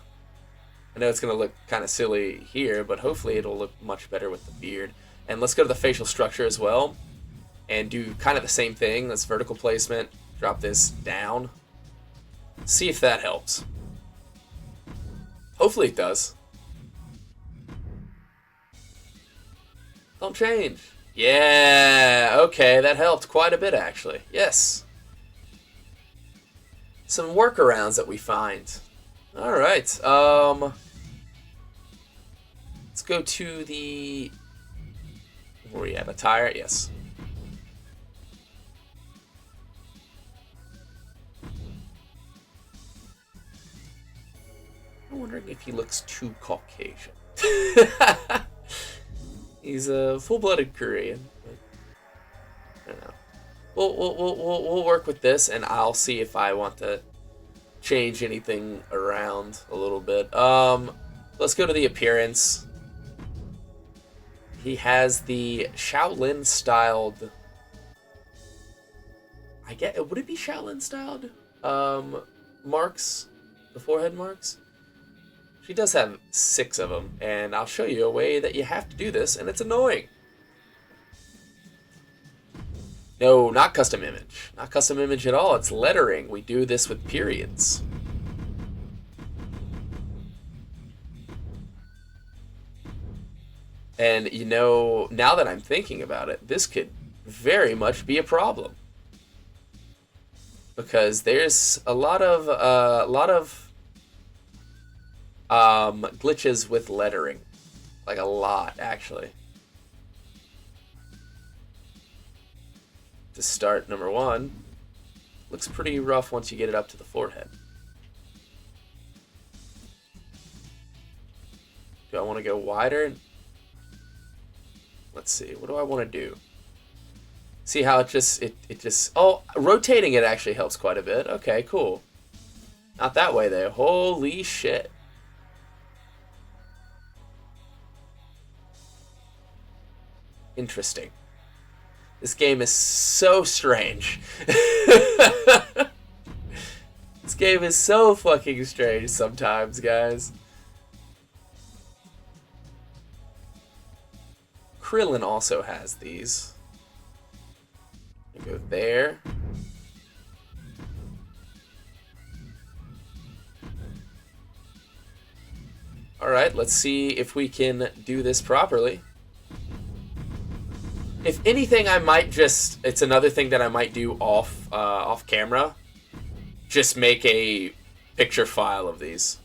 I know it's going to look kind of silly here, but hopefully it'll look much better with the beard. And let's go to the facial structure as well, and do kind of the same thing. That's vertical placement. Drop this down. See if that helps. Hopefully it does. Don't change. Yeah, okay, that helped quite a bit, actually. Yes. Some workarounds that we find. Alright, let's go to the... Where are we at? Attire? Yes. I'm wondering if he looks too Caucasian. He's a full-blooded Korean. But I don't know. We'll work with this, and I'll see if I want to change anything around a little bit. Let's go to the appearance. He has the Shaolin styled. Would it be Shaolin styled? Marks, the forehead marks. She does have 6 of them, and I'll show you a way that you have to do this, and it's annoying. No, not custom image. Not custom image at all. It's lettering. We do this with periods. And, you know, now that I'm thinking about it, this could very much be a problem. Because there's a lot of glitches with lettering. Like a lot, actually. To start, number 1, looks pretty rough once you get it up to the forehead. Do I want to go wider? Let's see, what do I want to do? See how it just, oh, rotating it actually helps quite a bit. Okay, cool. Not that way though, holy shit. Interesting. This game is so strange. This game is so fucking strange sometimes, guys. Krillin also has these. Go there. Alright, let's see if we can do this properly. If anything, I might just... It's another thing that I might do off camera. Just make a picture file of these.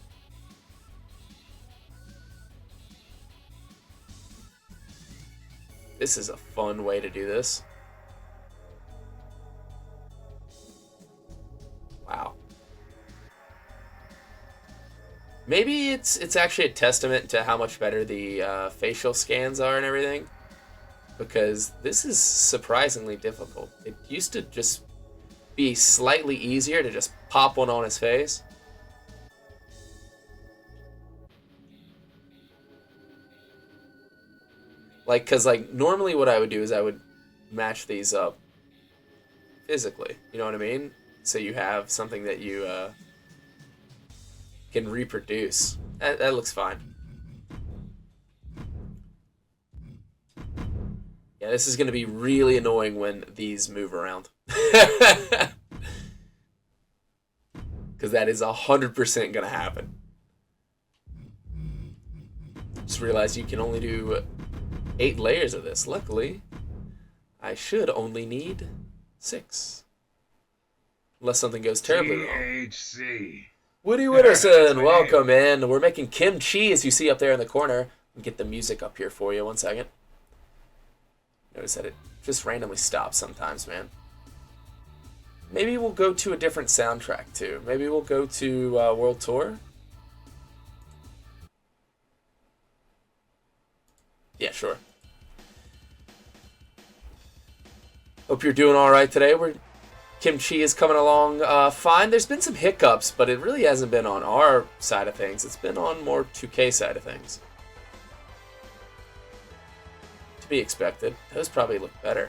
This is a fun way to do this. Wow. Maybe it's actually a testament to how much better the facial scans are and everything. Because this is surprisingly difficult. It used to just be slightly easier to just pop one on his face. Like, cause like normally what I would do is I would match these up physically. You know what I mean? So you have something that you can reproduce. That looks fine. Yeah, this is going to be really annoying when these move around. Because that is 100% going to happen. Just realized you can only do 8 layers of this. Luckily, I should only need 6. Unless something goes terribly wrong. THC. Woody Witterson, welcome in. We're making Kim Chee, as you see up there in the corner. I'll get the music up here for you. 1 second. Notice that it just randomly stops sometimes, man. Maybe we'll go to a different soundtrack, too. Maybe we'll go to World Tour. Yeah, sure. Hope you're doing all right today. Kim Chee is coming along fine. There's been some hiccups, but it really hasn't been on our side of things. It's been on more 2K side of things. Be expected. Those probably look better.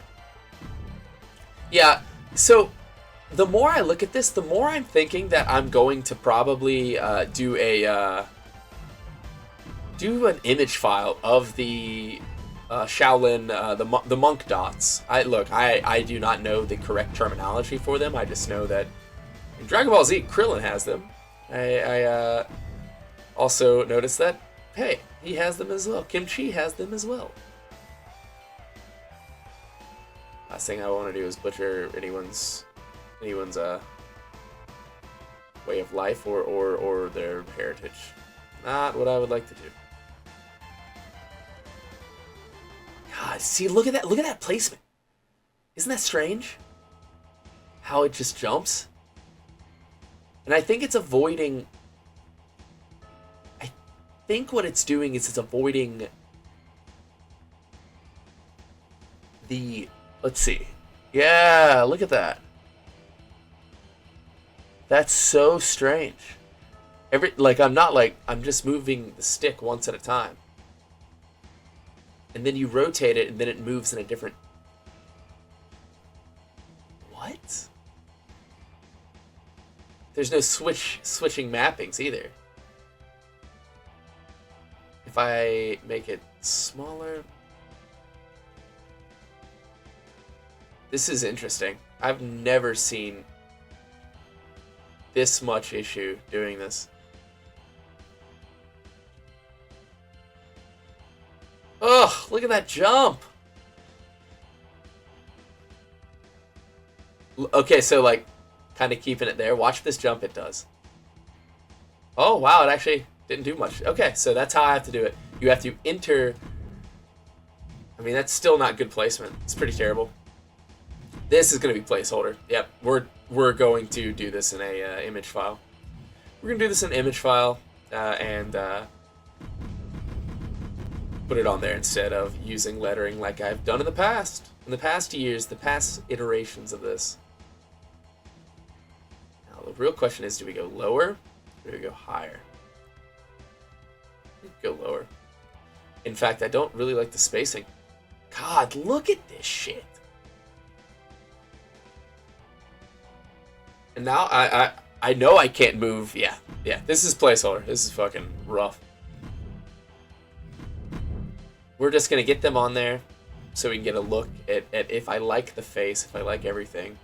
Yeah, so the more I look at this, the more I'm thinking that I'm going to probably do an image file of the Shaolin, the monk dots. I do not know the correct terminology for them. I just know that in Dragon Ball Z, Krillin has them. I also noticed that, hey, he has them as well. Kim Chee has them as well. Last thing I want to do is butcher anyone's way of life or their heritage. Not what I would like to do. God, see, look at that! Look at that placement. Isn't that strange? How it just jumps. And I think it's avoiding. I think what it's doing is it's avoiding the. Let's see. Yeah, look at that. That's so strange. I'm just moving the stick once at a time. And then you rotate it and then it moves in a different. What? There's no switching mappings either. If I make it smaller. This is interesting. I've never seen this much issue doing this. Ugh, look at that jump. Okay, so like kind of keeping it there. Watch this jump it does. Oh, wow, it actually didn't do much. Okay, so that's how I have to do it. You have to enter. I mean, that's still not good placement. It's pretty terrible. This is going to be placeholder. Yep, we're going to do this in a image file. We're going to do this in image file and put it on there instead of using lettering like I've done in the past. In the past years, the past iterations of this. Now, the real question is, do we go lower or do we go higher? Go lower. In fact, I don't really like the spacing. God, look at this shit. And now I know I can't move. Yeah, this is placeholder. This is fucking rough. We're just going to get them on there so we can get a look at if I like the face, if I like everything.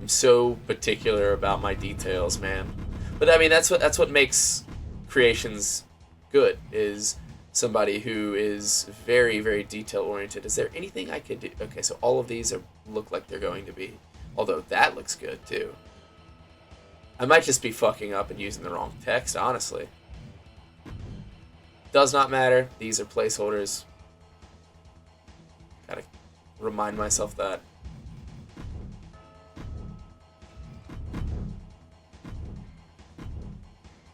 I'm so particular about my details, man. But I mean, that's what makes creations good, is somebody who is very, very detail oriented. Is there anything I could do? Okay, so all of these look like they're going to be. Although that looks good too. I might just be fucking up and using the wrong text, honestly. Does not matter. These are placeholders. Gotta remind myself that.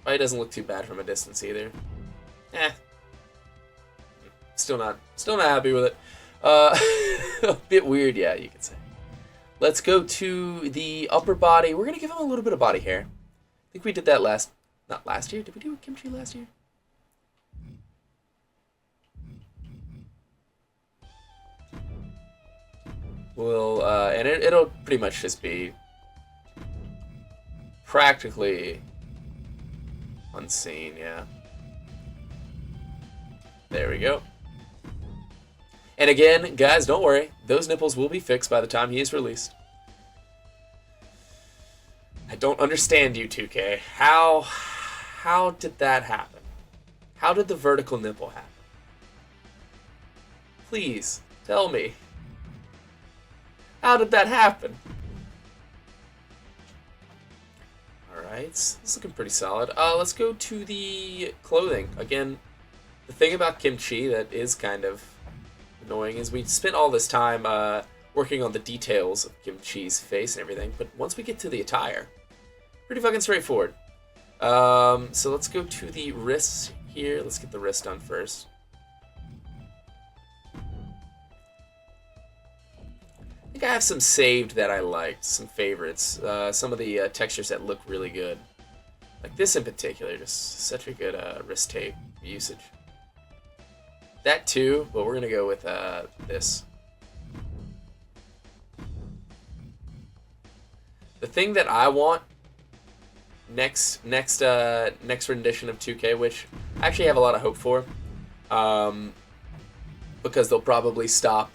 Probably doesn't look too bad from a distance either. Still not happy with it. A bit weird, yeah, you could say. Let's go to the upper body. We're gonna give him a little bit of body hair. I think we did that not last year. Did we do Kim Chee last year? Well, and it'll pretty much just be practically unseen, yeah. There we go. And again, guys, don't worry. Those nipples will be fixed by the time he is released. I don't understand you, 2K. How did that happen? How did the vertical nipple happen? Please, tell me. How did that happen? Alright, it's looking pretty solid. Let's go to the clothing. Again, the thing about Kim Chee that is kind of annoying is we spent all this time working on the details of Kim Chee's face and everything, but once we get to the attire, pretty fucking straightforward. So let's go to the wrists here. Let's get the wrist done first. I think I have some saved that I liked, some favorites, some of the textures that look really good. Like this in particular, just such a good wrist tape usage. That too, but we're gonna go with this. The thing that I want next rendition of 2K, which I actually have a lot of hope for, because they'll probably stop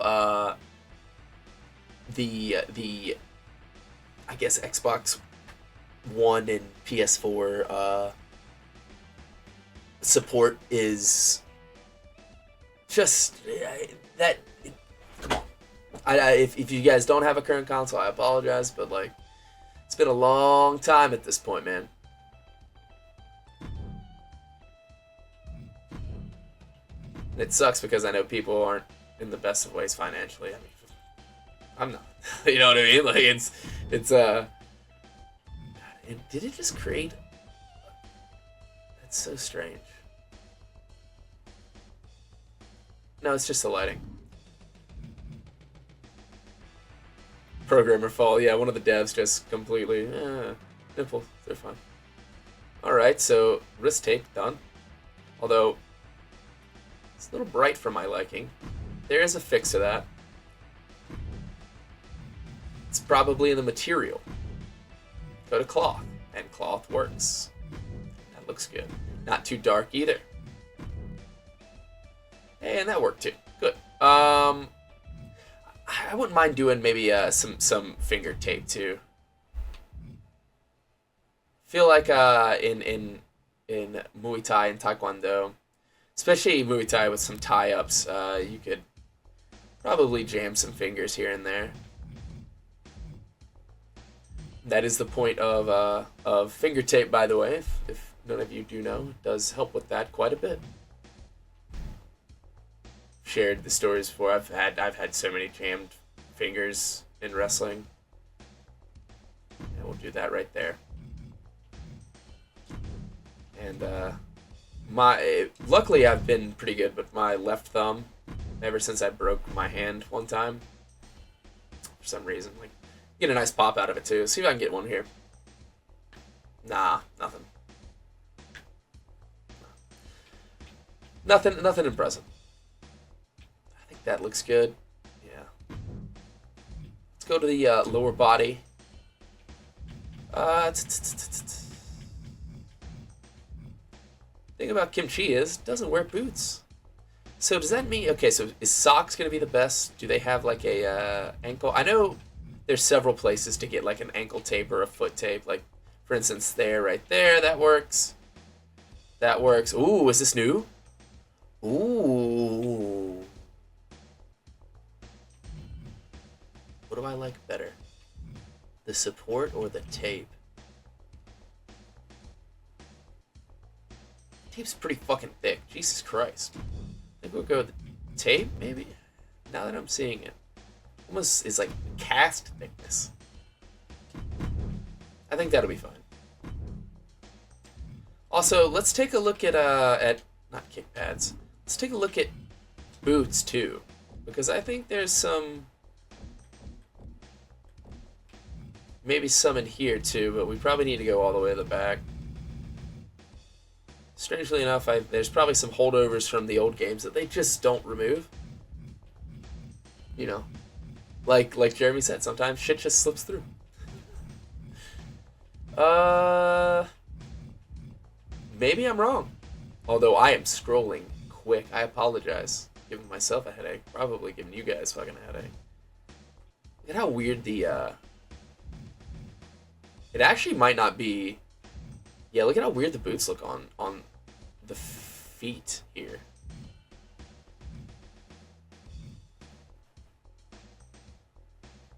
the I guess Xbox One and PS4 support is just that. Come on, If you guys don't have a current console, I apologize, but like, it's been a long time at this point, man. And it sucks because I know people aren't in the best of ways financially. I mean, I'm not. You know what I mean? Like it's God, did it just create? That's so strange. No, it's just the lighting. Programmer fault. Yeah, one of the devs just completely nipples. They're fine. All right, so wrist tape done. Although it's a little bright for my liking. There is a fix to that. It's probably in the material. Go to cloth, and cloth works. That looks good. Not too dark either. And that worked too. Good. I wouldn't mind doing maybe some finger tape too. Feel like in Muay Thai and Taekwondo, especially Muay Thai with some tie-ups, you could probably jam some fingers here and there. That is the point of finger tape, by the way. If none of you do know, it does help with that quite a bit. Shared the stories before. I've had so many jammed fingers in wrestling. And we'll do that right there. And luckily I've been pretty good with my left thumb ever since I broke my hand one time. For some reason, like, get a nice pop out of it too. See if I can get one here. Nah, nothing. Nothing impressive. I think that looks good. Yeah. Let's go to the lower body. Thing about KIM CHEE is doesn't wear boots. So does that mean, okay, so is socks gonna be the best? Do they have like a ankle? I know there's several places to get like an ankle tape or a foot tape. Like, for instance, right there, that works. That works. Ooh, is this new? Ooh. What do I like better? The support or the tape? Tape's pretty fucking thick. Jesus Christ. I think we'll go with the tape, maybe? Now that I'm seeing it. Almost is like cast thickness. I think that'll be fine. Also, let's take a look at not kick pads. Let's take a look at boots too, because I think there's some, maybe some in here too, but we probably need to go all the way to the back. Strangely enough, there's probably some holdovers from the old games that they just don't remove. You know, like Jeremy said, sometimes shit just slips through. Maybe I'm wrong. Although I am scrolling quick, I apologize. Giving myself a headache, probably giving you guys fucking a headache. Look at how weird the it actually might not be. Yeah, look at how weird the boots look on the feet here.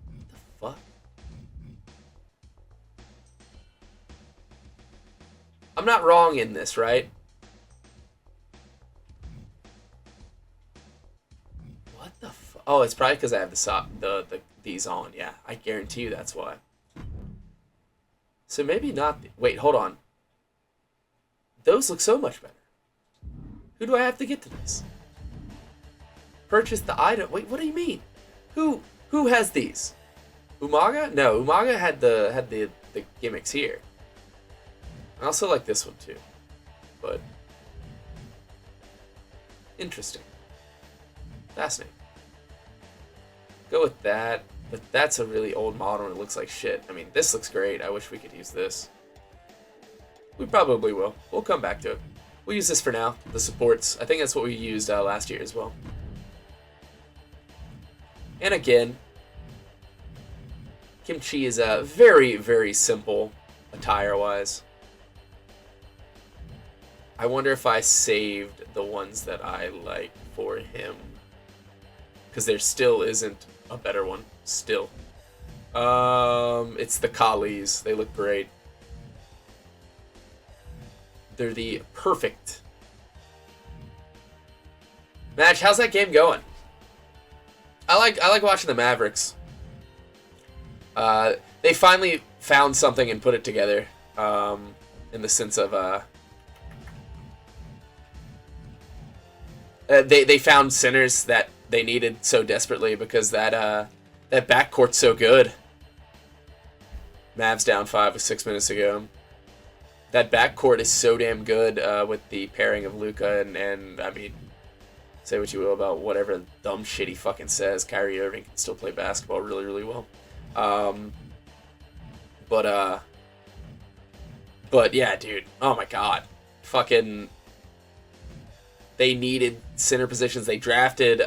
What the fuck? I'm not wrong in this, right? What the fuck? Oh, it's probably because I have these on. Yeah, I guarantee you that's why. So maybe not. Wait, hold on. Those look so much better. Who do I have to get to this? Purchase the item. Wait, what do you mean? Who has these? Umaga? No, Umaga had the gimmicks here. I also like this one too. But interesting. Fascinating. Go with that. But that's a really old model and it looks like shit. I mean, this looks great. I wish we could use this. We probably will. We'll come back to it. We'll use this for now. The supports. I think that's what we used last year as well. And again, KIM CHEE is very, very simple attire-wise. I wonder if I saved the ones that I like for him. Because there still isn't a better one still. It's the Kalis. They look great. They're the perfect match. How's that game going? I like watching the Mavericks. They finally found something and put it together. In the sense of they found centers that they needed so desperately because that backcourt's so good. Mavs down 5 with 6 minutes to go. That backcourt is so damn good with the pairing of Luka and I mean, say what you will about whatever dumb shit he fucking says. Kyrie Irving can still play basketball really, really well. But yeah, dude. Oh my god. Fucking. They needed center positions. They drafted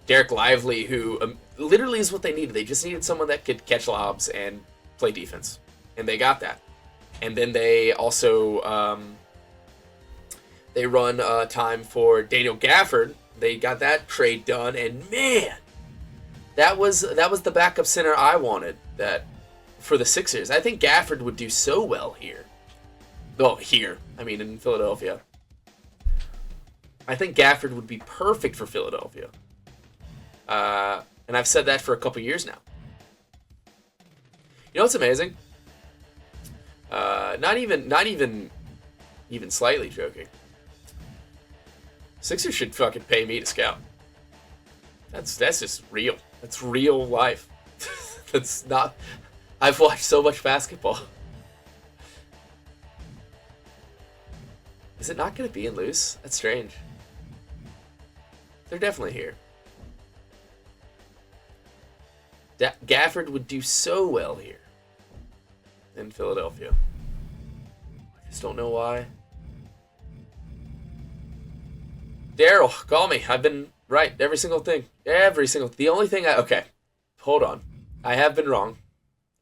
Derek Lively, who literally is what they needed. They just needed someone that could catch lobs and play defense. And they got that. And then they also they run time for Daniel Gafford. They got that trade done, and man, that was the backup center I wanted that for the Sixers. I think Gafford would do so well here. Well, here, I mean in Philadelphia. I think Gafford would be perfect for Philadelphia. And I've said that for a couple years now. You know what's amazing? Not even slightly joking. Sixers should fucking pay me to scout. That's just real. That's real life. That's not. I've watched so much basketball. Is it not going to be in loose? That's strange. They're definitely here. Gafford would do so well here in Philadelphia. I just don't know why. Daryl, call me. I've been right. Every single thing. The only thing okay. Hold on. I have been wrong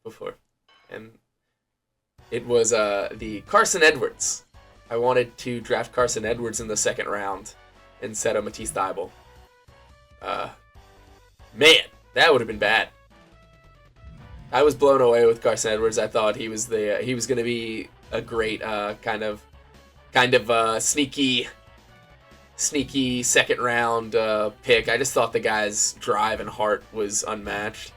before. And it was the Carson Edwards. I wanted to draft Carson Edwards in the second round instead of Matisse Thybulle. Man, that would have been bad. I was blown away with Carson Edwards. I thought he was going to be a great kind of sneaky second round pick. I just thought the guy's drive and heart was unmatched.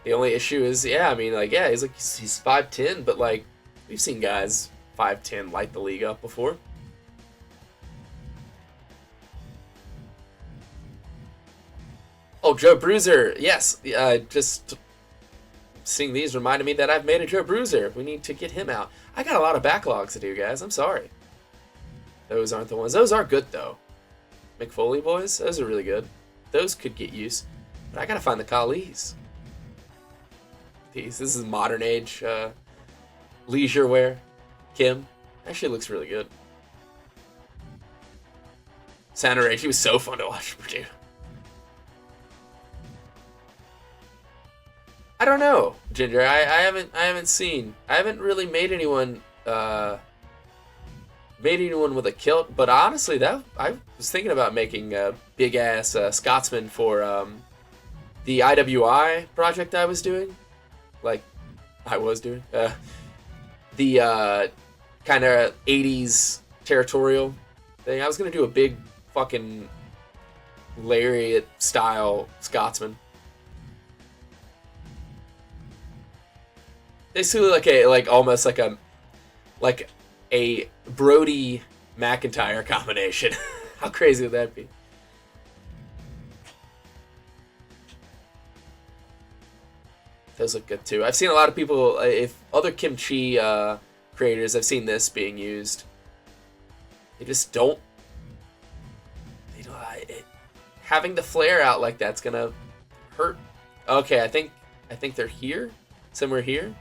The only issue is, he's 5'10", but like we've seen guys 5'10" light the league up before. Oh, Joe Bruiser, yes. Just seeing these reminded me that I've made a Joe Bruiser. We need to get him out. I got a lot of backlogs to do, guys. I'm sorry. Those aren't the ones. Those are good, though. McFoley boys, those are really good. Those could get used. But I gotta find the Kalis. This is modern age leisure wear. Kim. That shit looks really good. Santa Rage, he was so fun to watch, dude. I don't know, Ginger. I haven't really made anyone with a kilt, but honestly, that I was thinking about making a big ass Scotsman for the IWI project I was doing. The kind of 80s territorial thing. I was gonna do a big fucking lariat style Scotsman. Basically almost like a Brody McIntyre combination. How crazy would that be? Those look good too. I've seen a lot of people, if other KIM CHEE creators, I've seen this being used. They just don't. Having the flare out like that's gonna hurt. Okay, I think they're here, somewhere here.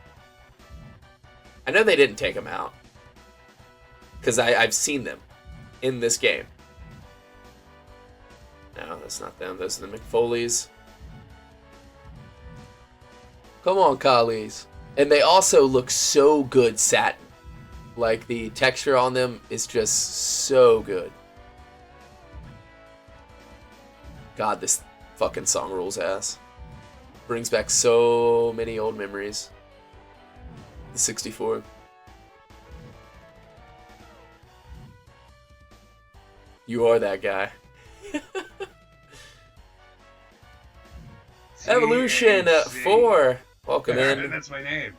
I know they didn't take them out because I've seen them in this game. No, that's not them. Those are the McFoleys. Come on, Kalis. And they also look so good satin. Like, the texture on them is just so good. God, Fucking song rules ass. Brings back so many old memories. The 64. You are that guy. Evolution 4. Welcome in. That's my name.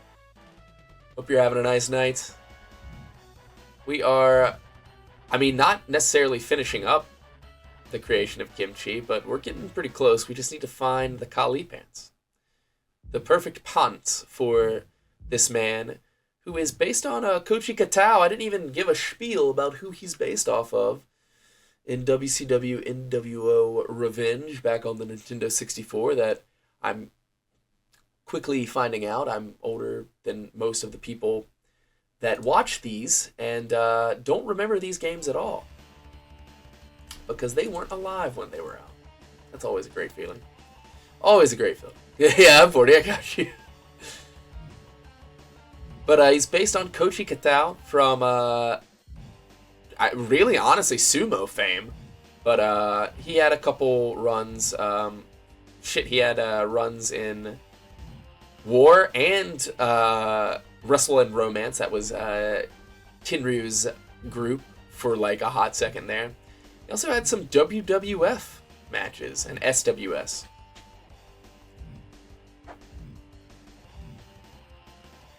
Hope you're having a nice night. We are, I mean, not necessarily finishing up the creation of Kim Chee, but we're getting pretty close. We just need to find the Kali pants. The perfect pants for this man, who is based on Koji Katao. I didn't even give a spiel about who he's based off of in WCW nWo Revenge back on the Nintendo 64 that I'm quickly finding out I'm older than most of the people that watch these and don't remember these games at all because they weren't alive when they were out. That's always a great feeling. Always a great feeling. Yeah, I'm 40, I got you. But he's based on Koji Katao from, really honestly, sumo fame. But he had a couple runs. He had runs in War and Wrestle and Romance. That was Kinryu's group for like a hot second there. He also had some WWF matches and SWS.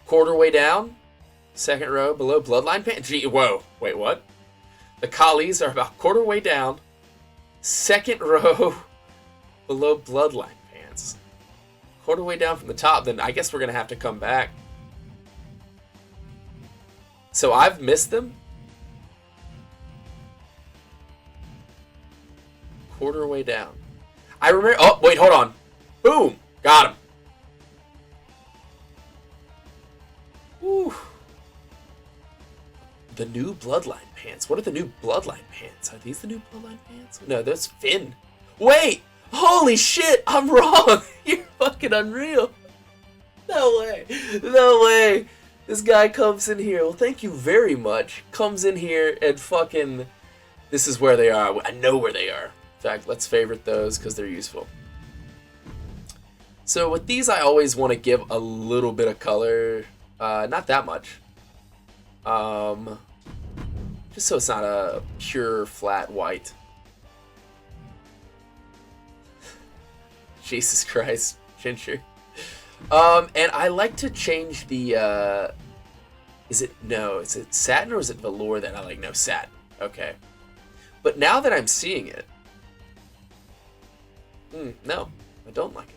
Quarter way down, second row below Bloodline pants. Gee, whoa, wait, what? The Kalis are about quarter way down, second row below Bloodline pants. Quarter way down from the top, then I guess we're going to have to come back. So I've missed them. Quarter way down. I remember, oh, wait, hold on. Boom, got him. Woo. The new Bloodline pants. What are the new Bloodline pants? Are these the new Bloodline pants? No, that's Finn. Wait! Holy shit! I'm wrong! You're fucking unreal. No way. No way. This guy comes in here. Well, thank you very much. Comes in here and fucking... This is where they are. I know where they are. In fact, let's favorite those because they're useful. So with these, I always want to give a little bit of color. Not that much. Just so it's not a pure flat white. Jesus Christ, Ginger. And I like to change the, is it satin or is it velour that I like? No, satin. Okay. But now that I'm seeing it, no, I don't like it.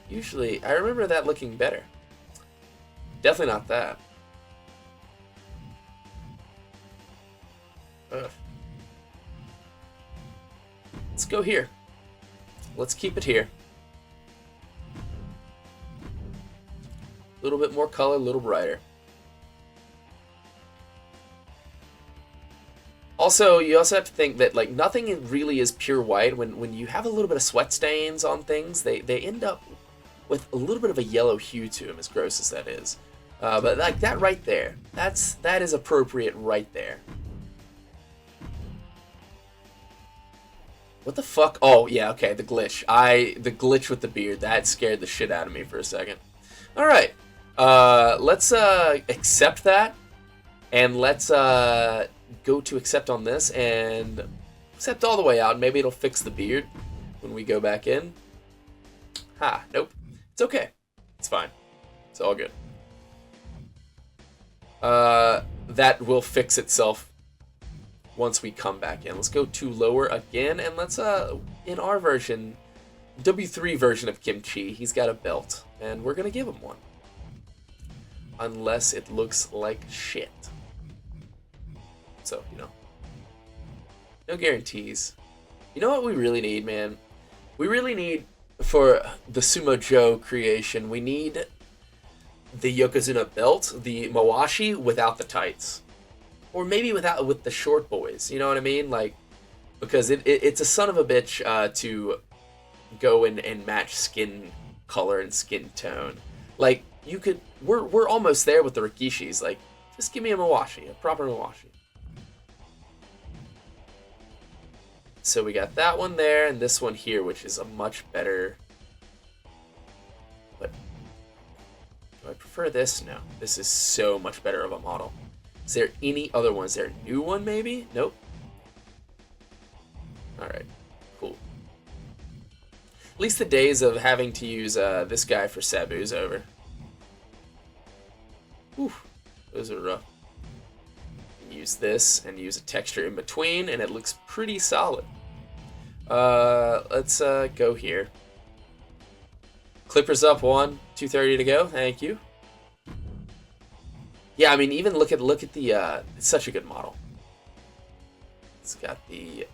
Usually, I remember that looking better. Definitely not that. Ugh. Let's go here. Let's keep it here. A little bit more color, a little brighter. Also, you also have to think that like nothing really is pure white. When you have a little bit of sweat stains on things, they end up with a little bit of a yellow hue to them, as gross as that is. But like that right there, that is appropriate right there. What the fuck? Oh yeah, okay, the glitch. The glitch with the beard, that scared the shit out of me for a second. All right, let's accept that, and let's go to accept on this and accept all the way out. Maybe it'll fix the beard when we go back in. Ha, nope. It's okay. It's fine. It's all good. That will fix itself once we come back in. Let's go to lower again, and let's, in our version, W3 version of Kim Chee, he's got a belt, and we're gonna give him one. Unless it looks like shit. So, you know. No guarantees. You know what we really need, man? We really need, for the Sumo Joe creation, we need the Yokozuna belt, the Mawashi, without the tights. Or maybe with the short boys, you know what I mean? Like, because it's a son of a bitch to go and match skin color and skin tone. Like, you could, we're almost there with the Rikishis. Like, just give me a Mawashi, a proper Mawashi. So we got that one there, and this one here, which is a much better... But do I prefer this? No. This is so much better of a model. Is there any other one? Is there a new one, maybe? Nope. Alright. Cool. At least the days of having to use this guy for Sabu's over. Whew. Those are rough. Use this and use a texture in between, and it looks pretty solid. Let's go here. Clippers up 1, 2:30 to go. Thank you. Yeah, I mean, even look at the. It's such a good model. It's got the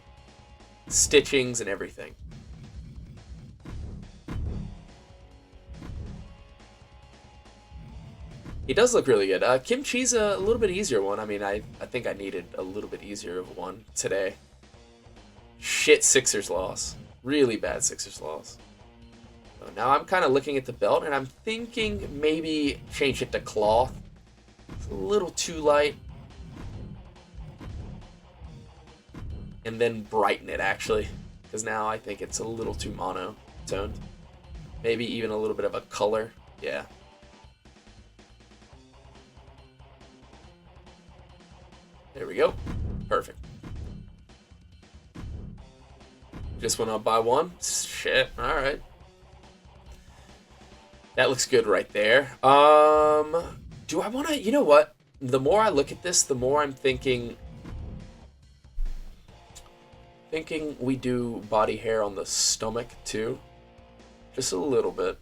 stitchings and everything. He does look really good. Kim Chee's a little bit easier one. I mean, I think I needed a little bit easier of one today. Shit, Sixers loss. Really bad Sixers loss. So now I'm kind of looking at the belt, and I'm thinking maybe change it to cloth. It's a little too light. And then brighten it, actually. Because now I think it's a little too monotoned. Maybe even a little bit of a color. Yeah. There we go. Perfect. Just went up by 1. Shit. Alright. That looks good right there. Do I want to... You know what? The more I look at this, the more I'm thinking we do body hair on the stomach, too. Just a little bit.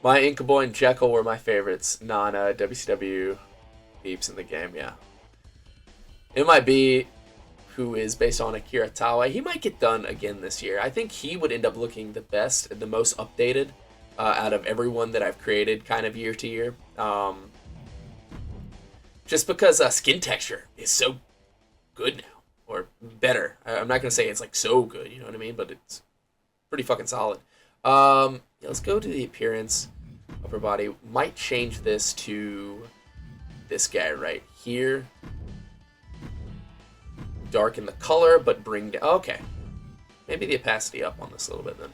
My Inkaboy and Jekyll were my favorites. Non-WCW peeps in the game, yeah. MIB, who is based on Akira Tawa, he might get done again this year. I think he would end up looking the best and the most updated out of everyone that I've created kind of year to year. Just because skin texture is so good now, or better. I'm not going to say it's like so good, you know what I mean? But it's pretty fucking solid. Yeah, let's go to the appearance, upper body. Might change this to this guy right here. Darken the color, but bring down... Okay. Maybe the opacity up on this a little bit then.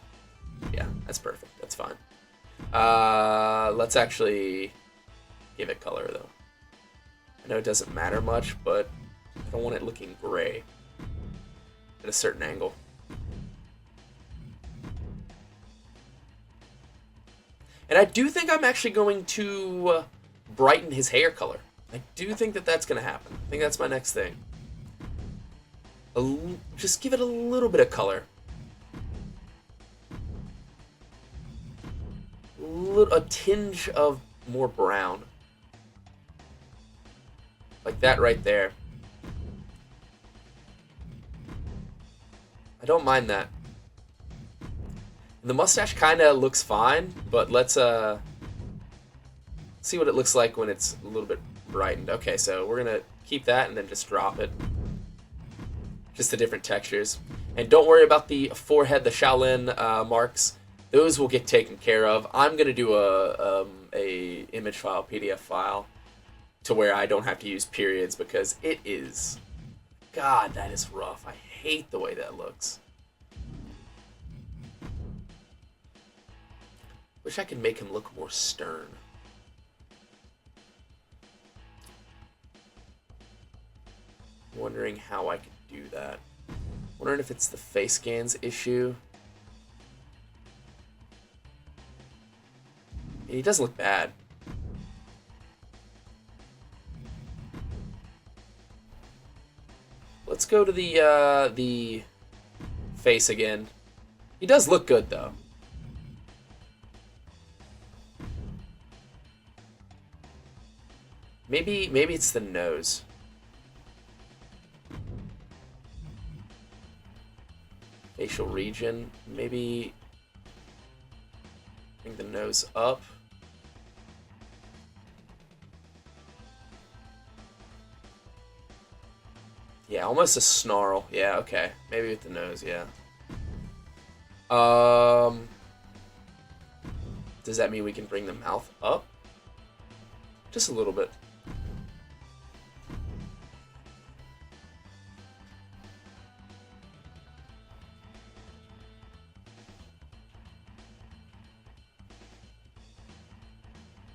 Yeah, that's perfect. That's fine. Let's actually give it color, though. I know it doesn't matter much, but I don't want it looking gray at a certain angle. And I do think I'm actually going to brighten his hair color. I do think that that's going to happen. I think that's my next thing. Just give it a little bit of color. A tinge of more brown. Like that right there. I don't mind that. The mustache kind of looks fine, but let's see what it looks like when it's a little bit brightened. Okay, so we're going to keep that and then just drop it. Just the different textures. And don't worry about the forehead, the Shaolin marks. Those will get taken care of. I'm going to do a image file, PDF file, to where I don't have to use periods because it is... God, that is rough. I hate the way that looks. Wish I could make him look more stern. Wondering how I could do that. Wondering if it's the face scans issue. He doesn't look bad. Let's go to the face again. He does look good though. Maybe it's the nose. Facial region, maybe bring the nose up. Yeah, almost a snarl. Yeah, okay. Maybe with the nose, yeah. Does that mean we can bring the mouth up? Just a little bit.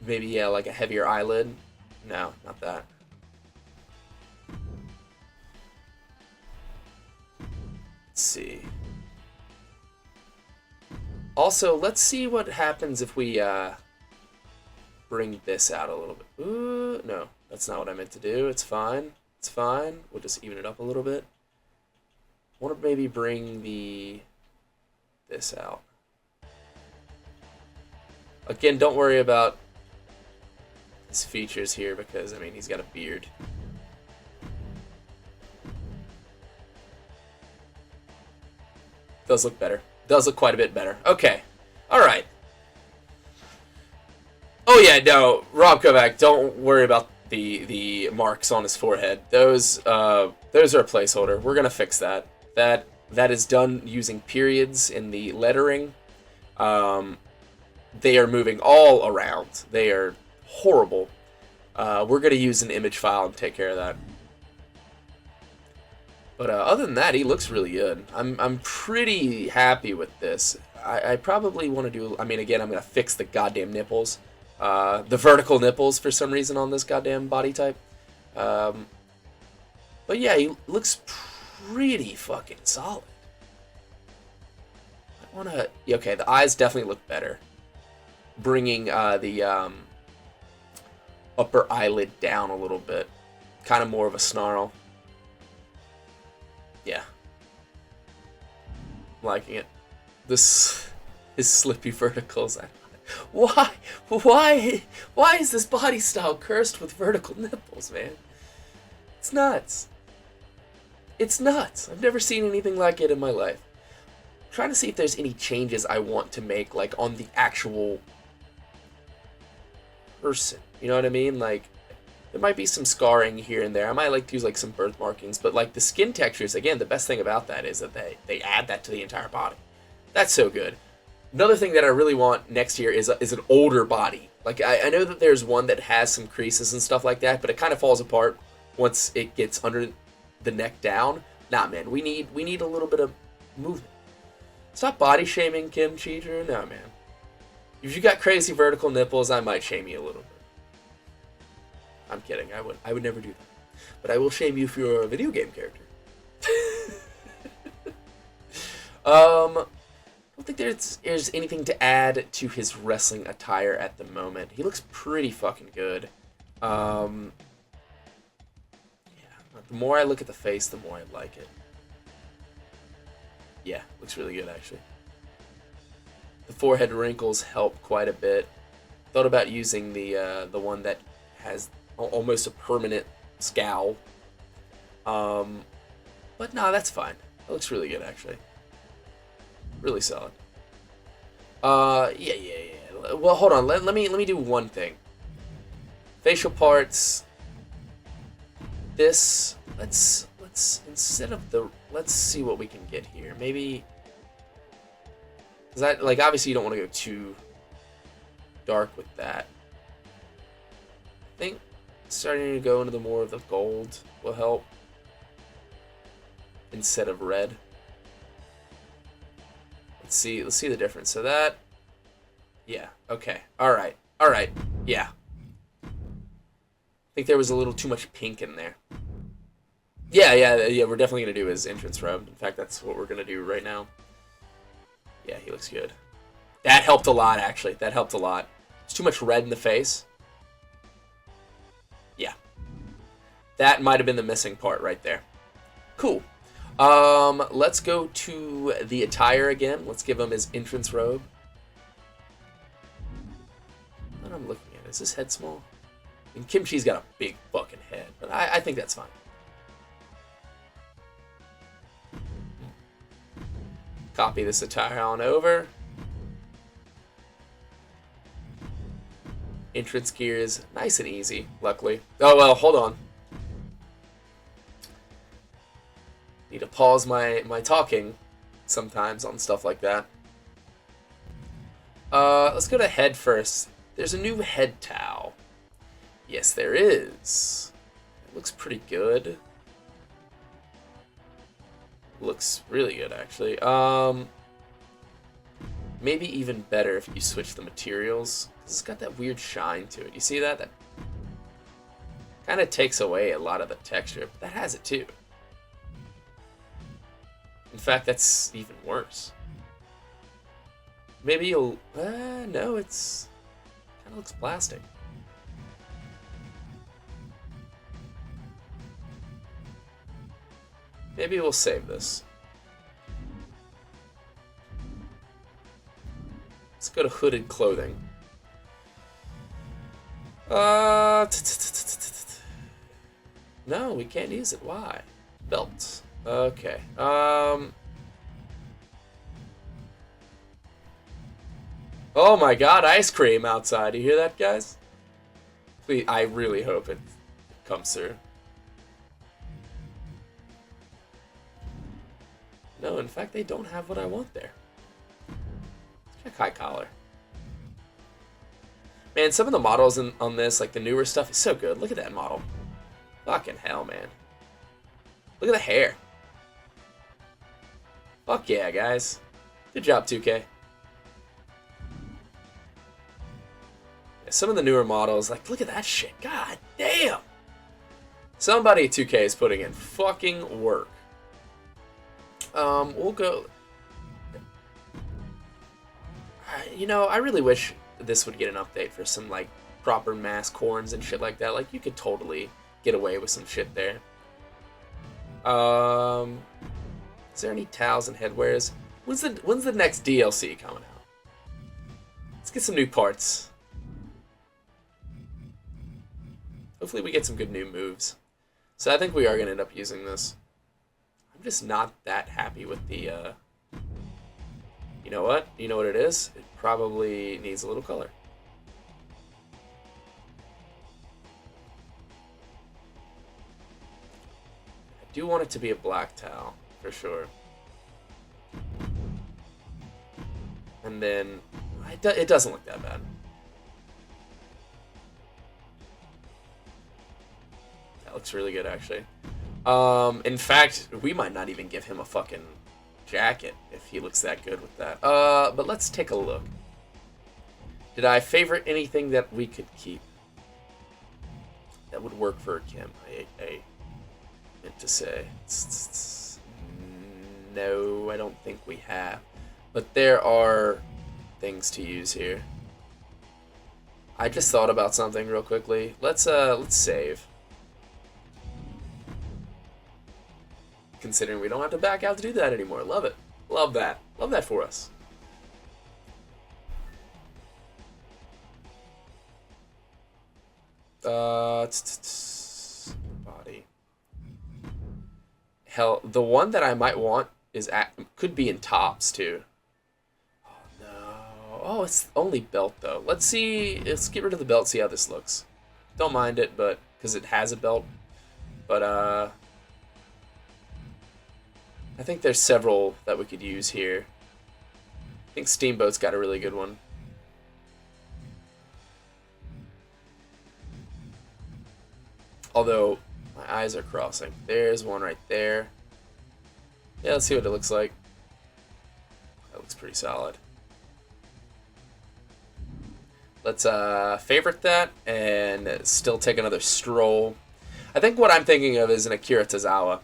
maybe, yeah, like a heavier eyelid. No, not that. Let's see. Also, let's see what happens if we bring this out a little bit. Ooh, no, that's not what I meant to do. It's fine. It's fine. We'll just even it up a little bit. I want to maybe bring this out. Again, don't worry about his features here because, I mean, he's got a beard. Does look better. Does look quite a bit better. Okay. Alright. Oh yeah, no, Rob Kovac, don't worry about the marks on his forehead. Those are a placeholder. We're gonna fix that. That is done using periods in the lettering. They are moving all around. They are horrible. We're gonna use an image file and take care of that. But other than that, he looks really good. I'm pretty happy with this. I probably want to do... I mean, again, I'm going to fix the goddamn nipples. The vertical nipples, for some reason, on this goddamn body type. But yeah, he looks pretty fucking solid. I want to... Okay, the eyes definitely look better. Bringing the upper eyelid down a little bit. Kind of more of a snarl. Yeah. I'm liking it. His slippy verticals. Why is this body style cursed with vertical nipples, man? It's nuts. It's nuts. I've never seen anything like it in my life. I'm trying to see if there's any changes I want to make, like, on the actual person. You know what I mean? Like, there might be some scarring here and there. I might like to use like some birth markings, but like the skin textures, again, the best thing about that is that they add that to the entire body. That's so good. Another thing that I really want next year is an older body. Like I know that there's one that has some creases and stuff like that, but it kind of falls apart once it gets under the neck down. Nah, man, we need a little bit of movement. Stop body shaming Kim Chee. No, man. If you got crazy vertical nipples, I might shame you a little bit. I'm kidding. I would never do that. But I will shame you if you're a video game character. I don't think there's anything to add to his wrestling attire at the moment. He looks pretty fucking good. Yeah. The more I look at the face, the more I like it. Yeah, looks really good actually. The forehead wrinkles help quite a bit. Thought about using the one that has almost a permanent scowl. But nah, that's fine. That looks really good, actually. Really solid. Yeah. Well, hold on. Let me do one thing. Facial parts. This. Let's instead of the. Let's see what we can get here. Maybe. Cause obviously you don't want to go too dark with that. I think starting to go into the more of the gold will help instead of red. Let's see the difference. So that, yeah, okay, all right, yeah. I think there was a little too much pink in there. Yeah. We're definitely gonna do his entrance robe. In fact, that's what we're gonna do right now. Yeah, he looks good. That helped a lot, actually. That helped a lot. There's too much red in the face. Yeah. That might have been the missing part right there. Cool. Let's go to the attire again. Let's give him his entrance robe. What I'm looking at, is his head small? And Kim Chee's got a big fucking head, but I think that's fine. Copy this attire on over. Entrance gear is nice and easy, luckily. Oh, well, hold on. Need to pause my talking sometimes on stuff like that. Let's go to head first. There's a new head towel. Yes, there is. It looks pretty good. Looks really good, actually. maybe even better if you switch the materials, because it's got that weird shine to it. You see that? That kind of takes away a lot of the texture, but that has it too. In fact, that's even worse. Maybe you'll... no, it's... kind of looks plastic. Maybe we'll save this. Let's go to hooded clothing. No, we can't use it. Why? Belts. Okay. Oh my god, ice cream outside. You hear that, guys? Please, I really hope it comes through. No, in fact, they don't have what I want there. Let's check high collar. Man, some of the models on this, like the newer stuff, is so good. Look at that model. Fucking hell, man. Look at the hair. Fuck yeah, guys. Good job, 2K. Yeah, some of the newer models, like, look at that shit. God damn. Somebody at 2K is putting in fucking work. We'll go... You know, I really wish this would get an update for some, like, proper mask horns and shit like that. Like, you could totally get away with some shit there. Is there any towels and headwears? When's the next DLC coming out? Let's get some new parts. Hopefully we get some good new moves. So I think we are going to end up using this. I'm just not that happy with the, You know what? You know what it is? It probably needs a little color. I do want it to be a black towel, for sure. And then, it doesn't look that bad. That looks really good, actually. In fact, we might not even give him a fucking jacket if he looks that good with that. But let's take a look. Did I favorite anything that we could keep? That would work for Kim. I meant to say. No, I don't think we have. But there are things to use here. I just thought about something real quickly. Let's save. Considering we don't have to back out to do that anymore. Love it. Love that. Love that for us. Body. Hell, the one that I might want could be in tops too. Oh no. Oh, it's only belt though. Let's see. Let's get rid of the belt. See how this looks. Don't mind it, but because it has a belt. But I think there's several that we could use here. I think Steamboat's got a really good one. Although, my eyes are crossing. There's one right there. Yeah, let's see what it looks like. That looks pretty solid. Let's favorite that and still take another stroll. I think what I'm thinking of is an Akira Tozawa.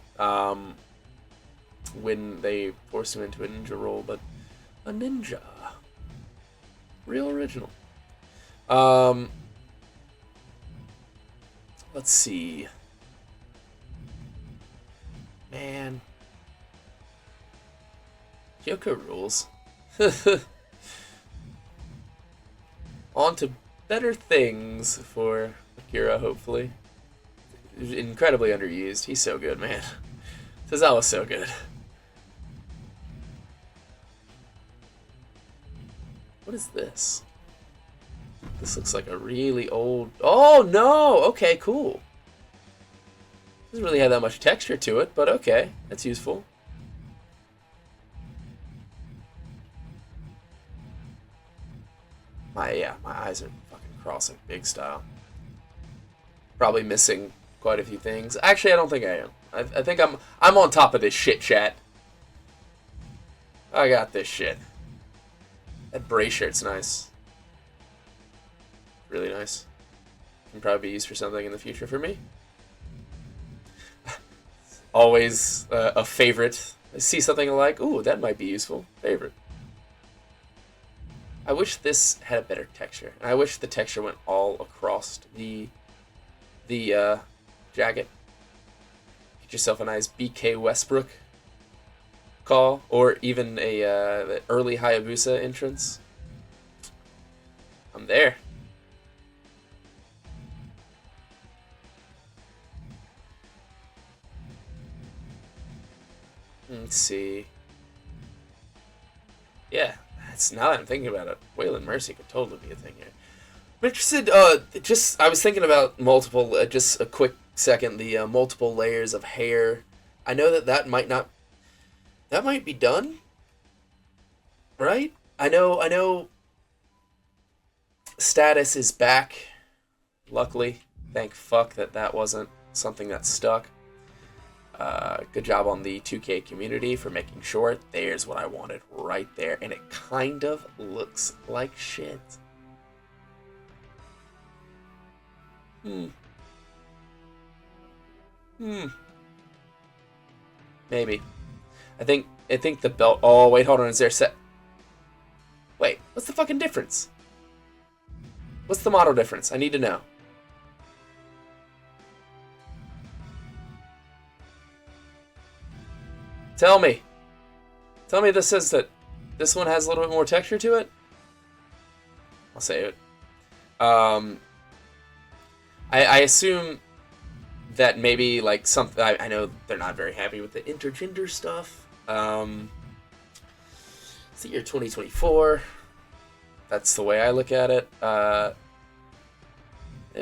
When they forced him into a ninja role, but a ninja. Real original. Let's see. Man. Kyoko rules. On to better things for Akira, hopefully. Incredibly underused. He's so good, man. Tozawa's so good. What is this? This looks like a really old... Oh, no! Okay, cool. Doesn't really have that much texture to it, but okay. That's useful. My eyes are fucking crossing big style. Probably missing quite a few things. Actually, I don't think I am. I think I'm on top of this shit, chat. I got this shit. That Bray shirt's nice. Really nice. Can probably be used for something in the future for me. Always a favorite. I see something like, ooh, that might be useful. Favorite. I wish this had a better texture. And I wish the texture went all across the jacket. Get yourself a nice BK Westbrook call, or even a early Hayabusa entrance. I'm there. Let's see. Yeah, that's now that I'm thinking about it, Waylon Mercy could totally be a thing here. I'm interested. I was thinking about multiple. Just a quick second. The multiple layers of hair. I know that might not. That might be done. Right? I know. Status is back. Luckily, thank fuck that wasn't something that stuck. Good job on the 2K community for making sure. There's what I wanted right there, and it kind of looks like shit. Maybe. I think the belt. Oh wait, hold on. Is there set? Wait, what's the fucking difference? What's the model difference? I need to know. Tell me. Tell me this says that this one has a little bit more texture to it. I'll save it. I assume that maybe like something. I know they're not very happy with the intergender stuff. It's the year 2024. That's the way I look at it. There's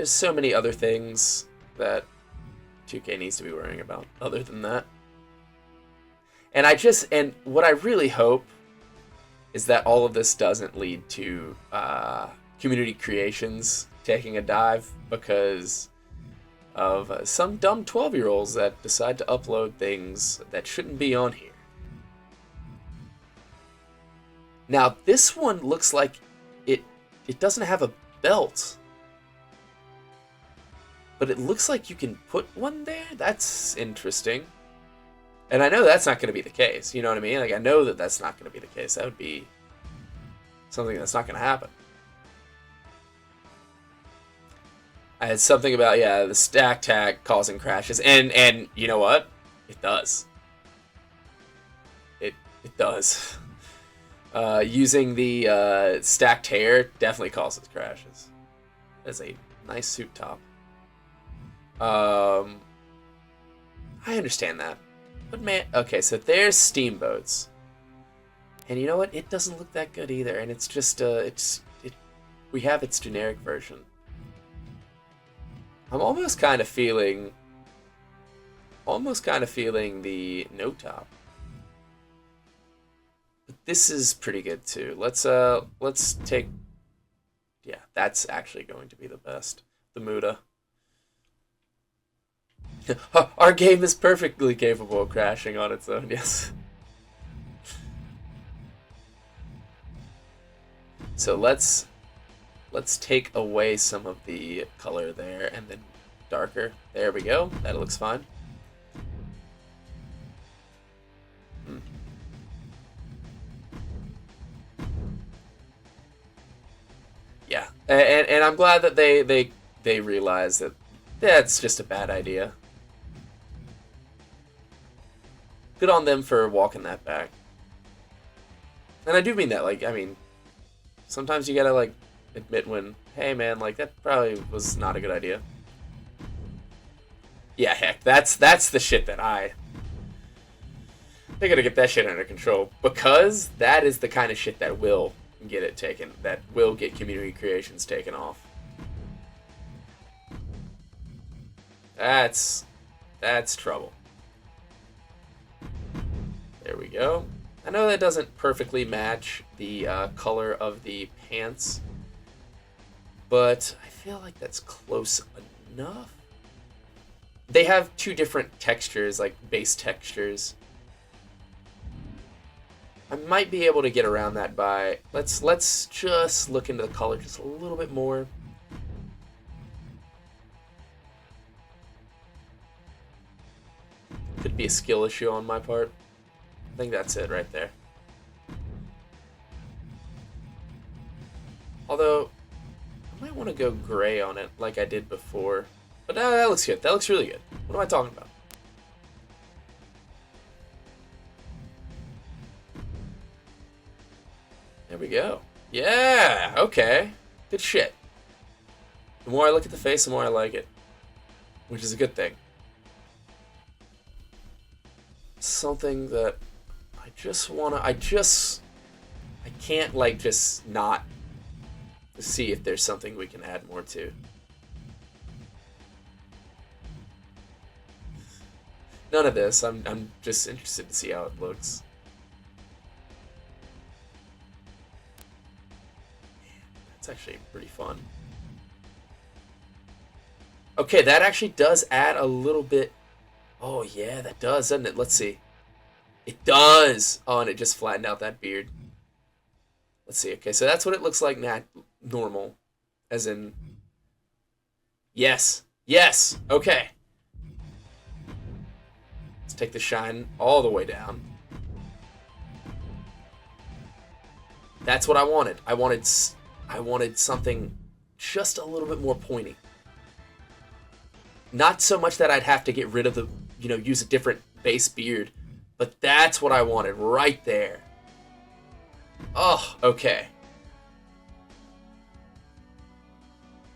so many other things that 2K needs to be worrying about other than that. And what I really hope is that all of this doesn't lead to community creations taking a dive because of some dumb 12-year-olds that decide to upload things that shouldn't be on here. Now, this one looks like it doesn't have a belt. But it looks like you can put one there? That's interesting. And I know that's not going to be the case. You know what I mean? Like, I know that that's not going to be the case. That would be something that's not going to happen. I had something about, yeah, the stack tag causing crashes. And you know what? It does. It does. Using the stacked hair definitely causes crashes. That's a nice suit top. I understand that. But man, okay, so there's steamboats. And you know what? It doesn't look that good either. And it's just, we have its generic version. I'm almost kind of feeling the no top. But this is pretty good too. Let's take, yeah, that's actually going to be the best. The Muda. Our game is perfectly capable of crashing on its own, yes. So let's take away some of the color there and then darker. There we go. That looks fine. Yeah, and I'm glad that they realize that that's just a bad idea. Good on them for walking that back. And I do mean that, like, I mean, sometimes you gotta, like, admit when, hey man, like, that probably was not a good idea. Yeah, heck, that's the shit that they gotta get that shit under control, because that is the kind of shit that will get it taken, that will get community creations taken off. That's trouble. There we go. I know that doesn't perfectly match the color of the pants, but I feel like that's close enough. They have two different textures, like base textures. I might be able to get around that by let's just look into the color just a little bit more. Could be a skill issue on my part. I think that's it right there. Although I might want to go gray on it like I did before. But that looks good. That looks really good. What am I talking about? There we go. Yeah, okay. Good shit. The more I look at the face, the more I like it. Which is a good thing. Something that I just wanna... I can't, like, just not see if there's something we can add more to. None of this. I'm just interested to see how it looks. That's actually pretty fun. Okay, that actually does add a little bit. Oh yeah, that does, doesn't it? Let's see. It does! Oh, and it just flattened out that beard. Let's see. Okay, so that's what it looks like normal. As in... Yes! Yes! Okay. Let's take the shine all the way down. That's what I wanted. I wanted something just a little bit more pointy. Not so much that I'd have to get rid of the, use a different base beard, but that's what I wanted right there. Oh, okay.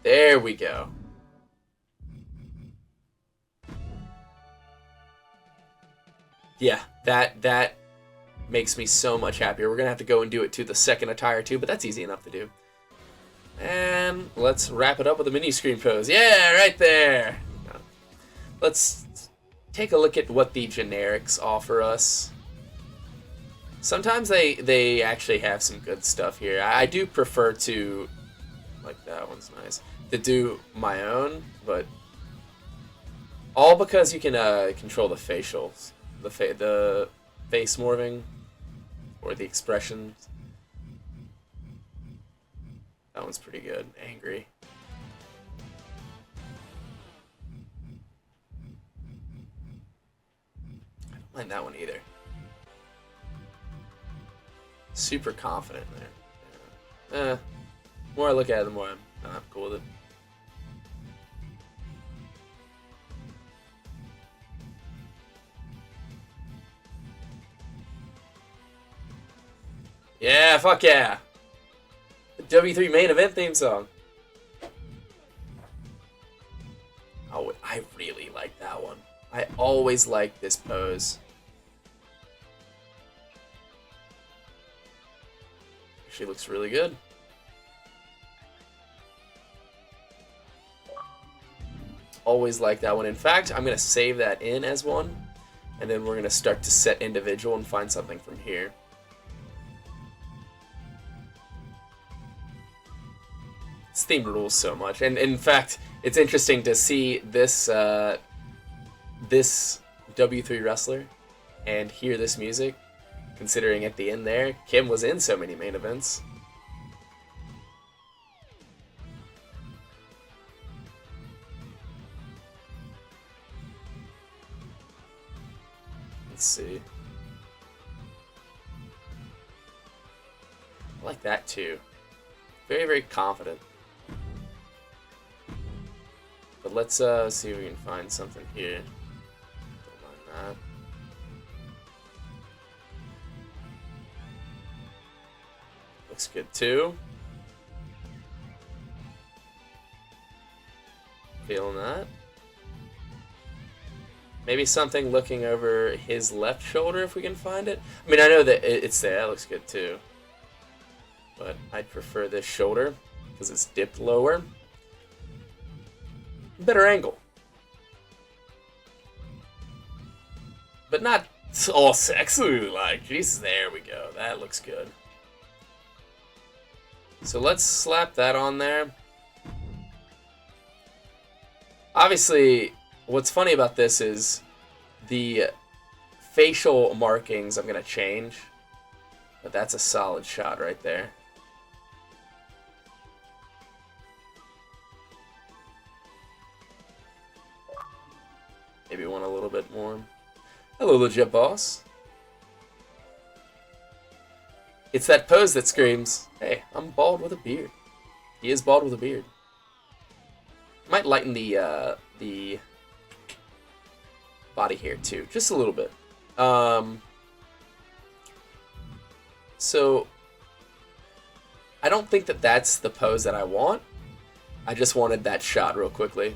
There we go. Yeah, that makes me so much happier. We're gonna have to go and do it to the second attire too, but that's easy enough to do. And let's wrap it up with a mini screen pose. Yeah, right there. Let's take a look at what the generics offer us. Sometimes they actually have some good stuff here. I do prefer to, like that one's nice, to do my own, but all because you can control the facials, the face morphing, or the expressions. That one's pretty good. Angry. I don't mind that one either. Super confident there. The more I look at it, the more I'm cool with it. Yeah, fuck yeah. The W3 main event theme song. Oh, I really like that one. I always like this pose. She looks really good. Always like that one. In fact, I'm going to save that in as one, and then we're going to start to set individual and find something from here. This theme rules so much, and in fact, it's interesting to see this this W3 wrestler and hear this music, considering at the end there, Kim was in so many main events. Let's see. I like that too. Very, very confident. But let's see if we can find something here. Don't mind that. Looks good too. Feeling that. Maybe something looking over his left shoulder if we can find it. I mean, I know that it's there. That looks good too. But I'd prefer this shoulder because it's dipped lower. Better angle. But not all sexy like. Jesus, there we go. That looks good. So let's slap that on there. Obviously, what's funny about this is the facial markings I'm going to change. But that's a solid shot right there. Maybe one a little bit more. Hello, legit boss. It's that pose that screams, hey, I'm bald with a beard. He is bald with a beard. Might lighten the body hair too, just a little bit. So I don't think that that's the pose that I want. I just wanted that shot real quickly.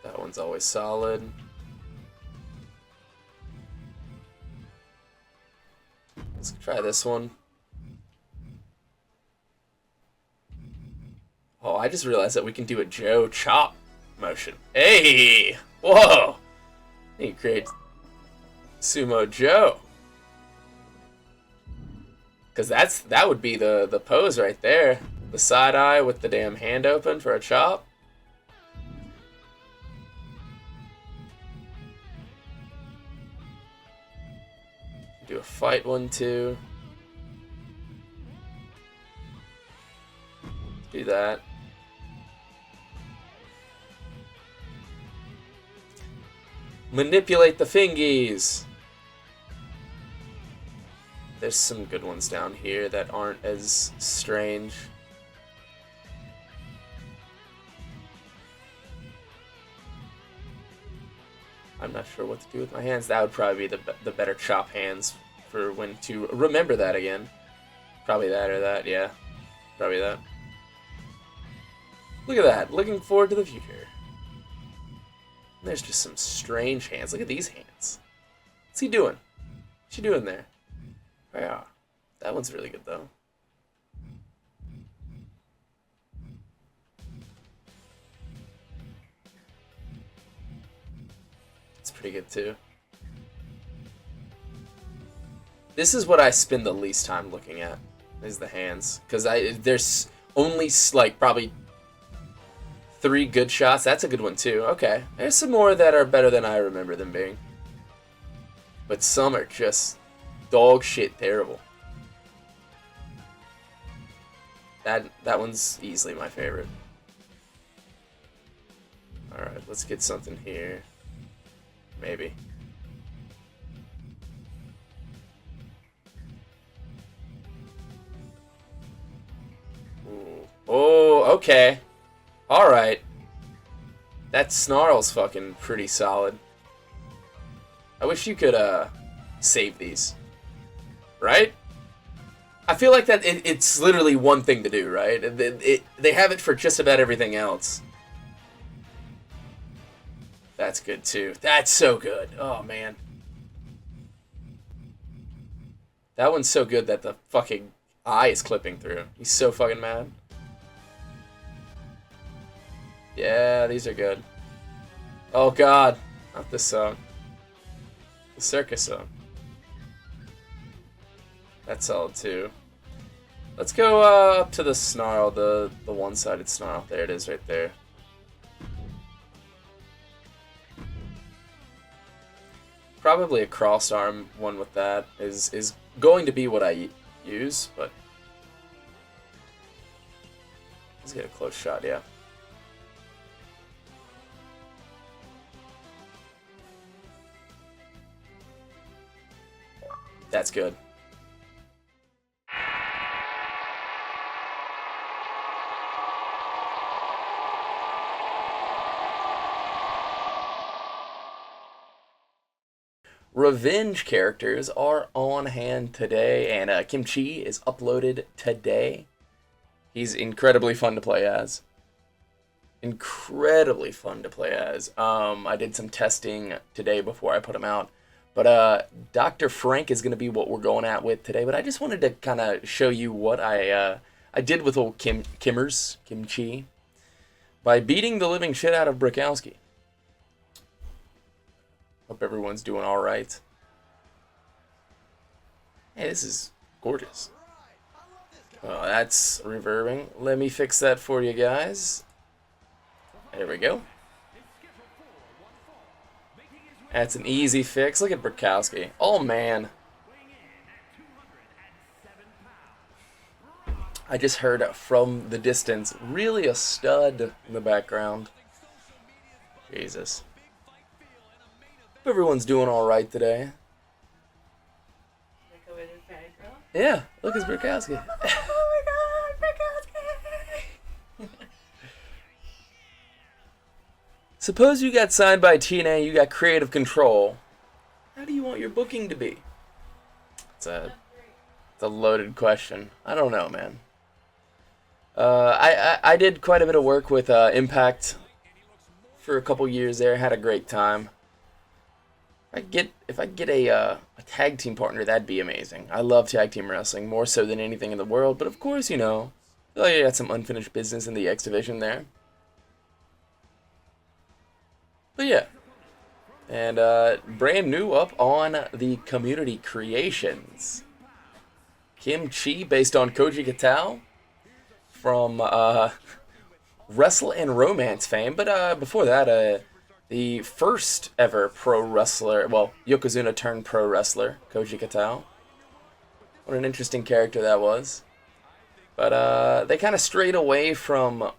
That one's always solid. Let's try this one. Oh, I just realized that we can do a Joe chop motion. Hey! Whoa! You create Sumo Joe. Because that would be the pose right there. The side eye with the damn hand open for a chop. Do a fight one too. Do that. Manipulate the fingies. There's some good ones down here that aren't as strange. I'm not sure what to do with my hands. That would probably be the better chop hands for when to remember that again. Probably that or that, yeah. Probably that. Look at that. Looking forward to the future. There's just some strange hands. Look at these hands. What's he doing? What's she doing there? Oh, yeah. That one's really good, though. It's pretty good, too. This is what I spend the least time looking at, is the hands. Because there's only, like, probably 3 good shots. That's a good one, too. Okay. There's some more that are better than I remember them being. But some are just dog shit terrible. That one's easily my favorite. Alright, let's get something here. Maybe. Ooh. Oh, okay. Alright. That snarl's fucking pretty solid. I wish you could, save these. Right? I feel like that it's literally one thing to do, right? They have it for just about everything else. That's good, too. That's so good. Oh, man. That one's so good that the fucking eye is clipping through. He's so fucking mad. Yeah, these are good. Oh, God. Not this song. The circus song. That's solid, too. Let's go up to the snarl, the one-sided snarl. There it is right there. Probably a crossed arm one with that is going to be what I use, but let's get a close shot, yeah. That's good. Revenge characters are on hand today, and Kim Chee is uploaded today. He's incredibly fun to play as. Incredibly fun to play as. I did some testing today before I put him out. But Dr. Frank is going to be what we're going at with today. But I just wanted to kind of show you what I did with old Kim Chee, by beating the living shit out of Brikowski. Hope everyone's doing all right. Hey, this is gorgeous. Oh, that's reverbing. Let me fix that for you guys. There we go. That's an easy fix. Look at Burkowski. Oh, man. I just heard from the distance, really a stud in the background. Jesus. Hope everyone's doing all right today. Yeah, look, it's Burkowski. Oh my god, Burkowski! Suppose you got signed by TNA, you got creative control. How do you want your booking to be? It's a loaded question. I don't know, man. I did quite a bit of work with Impact for a couple years there. Had a great time. If I get a tag team partner, that'd be amazing. I love tag team wrestling more so than anything in the world. But of course, you know, you got some unfinished business in the X division there. But yeah, and brand new up on the community creations. KIM CHEE, based on Koji Katal from Wrestle and Romance fame. But before that, the first ever pro wrestler, well, Yokozuna turned pro wrestler, Koji Katal. What an interesting character that was. But they kind of strayed away from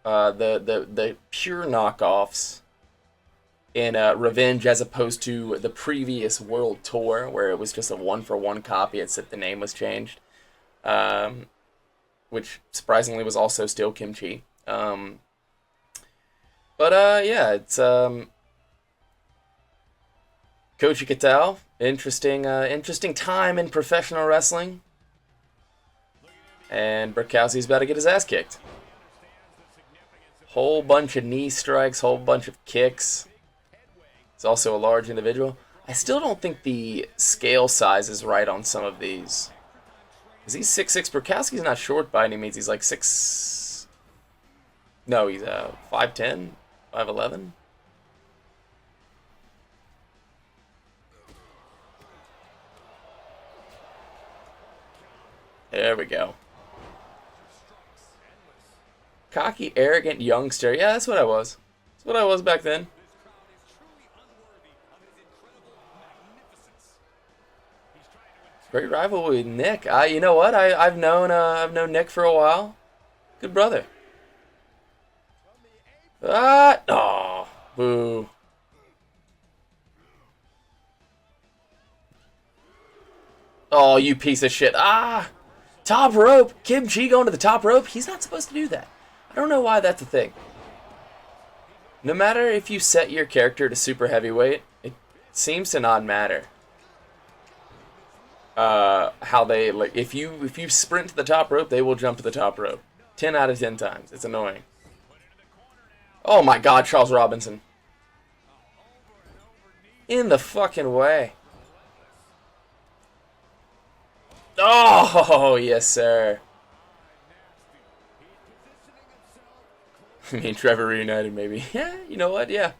the pure knockoffs in Revenge, as opposed to the previous World Tour, where it was just a one-for-one copy, except the name was changed. Which surprisingly was also still KIM CHEE. Yeah, it's Koji Katal. Interesting time in professional wrestling. And Burkowski's about to get his ass kicked. Whole bunch of knee strikes, whole bunch of kicks. He's also a large individual. I still don't think the scale size is right on some of these. Because he's 6'6". Burkowski's not short by any means. He's like 6... No, he's 5'10", 5'11". There we go. Cocky, arrogant youngster. Yeah, that's what I was. That's what I was back then. Great rivalry with Nick. You know what? I've known Nick for a while. Good brother. Oh, boo. Oh, you piece of shit. Top rope. KIM CHEE going to the top rope. He's not supposed to do that. I don't know why that's a thing. No matter if you set your character to super heavyweight, it seems to not matter. How they, like, if you sprint to the top rope, they will jump to the top rope. 10 out of 10 times. It's annoying. Oh my god, Charles Robinson. In the fucking way. Oh, yes, sir. Me and Trevor reunited, maybe. Yeah, you know what? Yeah.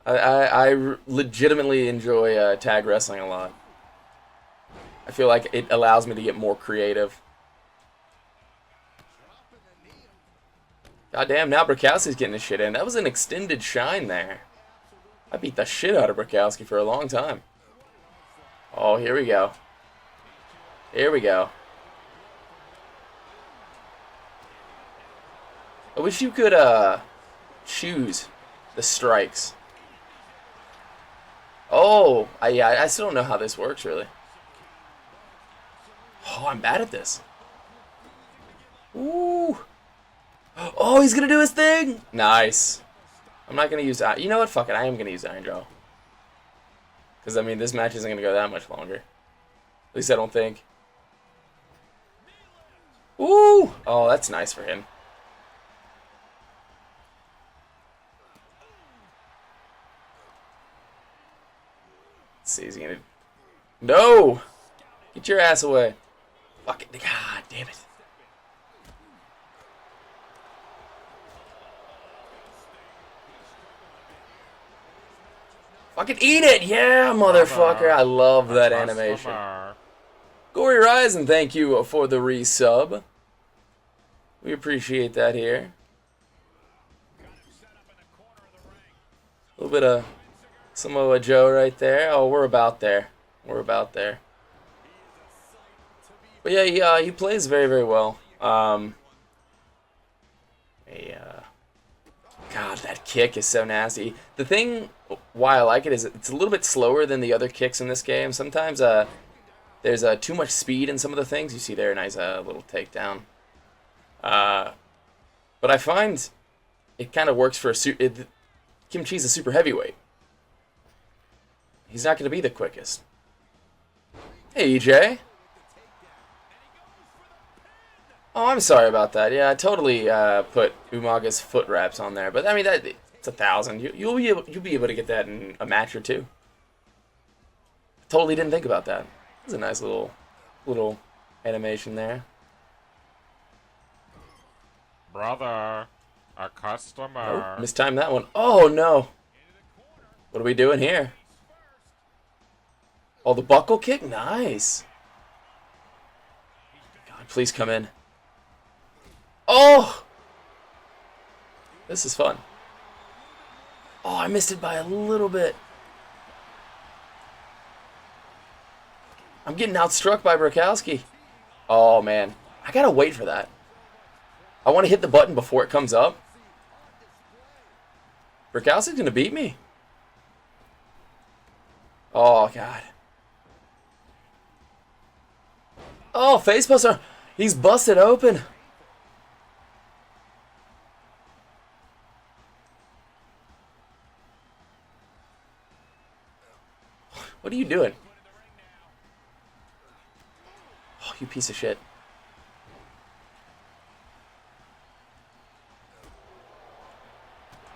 I legitimately enjoy tag wrestling a lot. I feel like it allows me to get more creative. Goddamn, now Burkowski's getting his shit in. That was an extended shine there. I beat the shit out of Burkowski for a long time. Oh, here we go. Here we go. I wish you could choose the strikes. Oh, yeah, I still don't know how this works, really. Oh, I'm bad at this. Ooh. Oh, he's going to do his thing. Nice. I'm not going to use... You know what? Fuck it. I am going to use Iron Jaw. Because, I mean, this match isn't going to go that much longer. At least I don't think. Ooh. Oh, that's nice for him. Let's see. Is he going to... No! Get your ass away. Fuck it. God damn it. Fucking eat it! Yeah, motherfucker. I love that animation. Gory Ryzen, thank you for the resub. We appreciate that here. A little bit of Samoa Joe right there. Oh, we're about there. We're about there. But yeah, he plays very, very well. God, that kick is so nasty. The thing why I like it is it's a little bit slower than the other kicks in this game. Sometimes there's too much speed in some of the things. You see there, nice little takedown. But I find it kind of works for Kim Chee's a super heavyweight. He's not going to be the quickest. Hey, EJ. Oh, I'm sorry about that. Yeah, I totally put Umaga's foot wraps on there, but I mean it's 1,000. You'll be able to get that in a match or two. Totally didn't think about that. It's a nice little animation there. Brother, a customer. Oh, mistimed that one. Oh no! What are we doing here? Oh, the buckle kick, nice. God, please come in. Oh! This is fun. Oh, I missed it by a little bit. I'm getting outstruck by Brakowski. Oh, man. I gotta wait for that. I want to hit the button before it comes up. Brakowski's gonna beat me. Oh, God. Oh, facebuster. He's busted open. What are you doing? Oh, you piece of shit.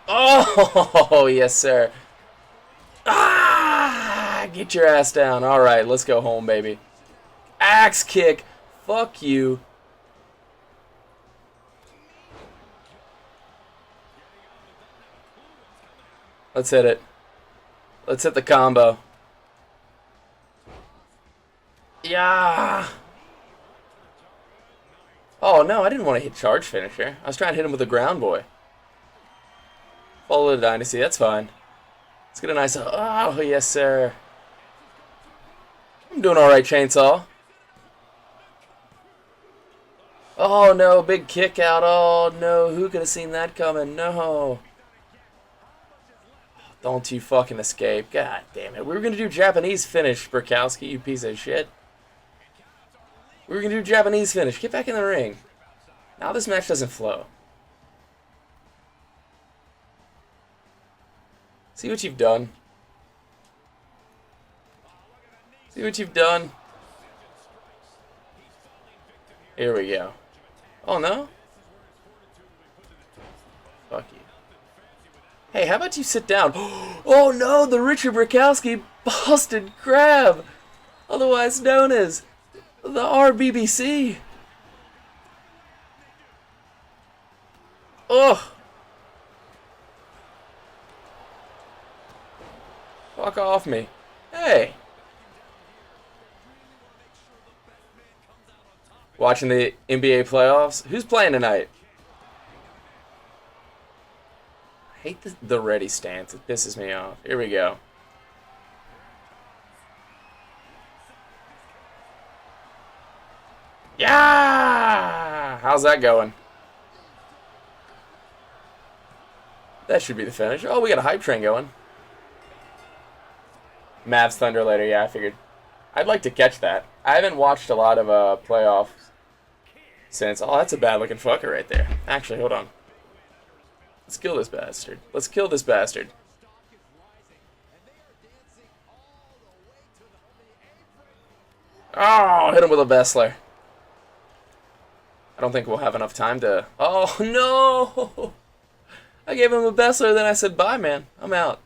Oh, yes, sir. Ah, get your ass down. All right, let's go home, baby. Axe kick. Fuck you. Let's hit it. Let's hit the combo. Yeah. Oh, no, I didn't want to hit charge finisher. I was trying to hit him with a ground boy. Follow the dynasty, that's fine. Let's get a nice... Oh, yes, sir. I'm doing all right, Chainsaw. Oh, no, big kick out. Oh, no, who could have seen that coming? No. Don't you fucking escape. God damn it. We were going to do Japanese finish, Brakowski, you piece of shit. We were going to do Japanese finish. Get back in the ring. Now this match doesn't flow. See what you've done. See what you've done. Here we go. Oh, no? Fuck you. Hey, how about you sit down? Oh, no, the Richard Brakowski Boston Crab. Otherwise known as the RBBC. Ugh. Fuck off me. Hey. Watching the NBA playoffs. Who's playing tonight? I hate the ready stance. It pisses me off. Here we go. Yeah! How's that going? That should be the finish. Oh, we got a hype train going. Mavs Thunder later. Yeah, I figured. I'd like to catch that. I haven't watched a lot of playoffs since. Oh, that's a bad looking fucker right there. Actually, hold on. Let's kill this bastard. Let's kill this bastard. Oh, hit him with a Bessler. I don't think we'll have enough time to... Oh, no! I gave him a Bessler, then I said, bye, man. I'm out.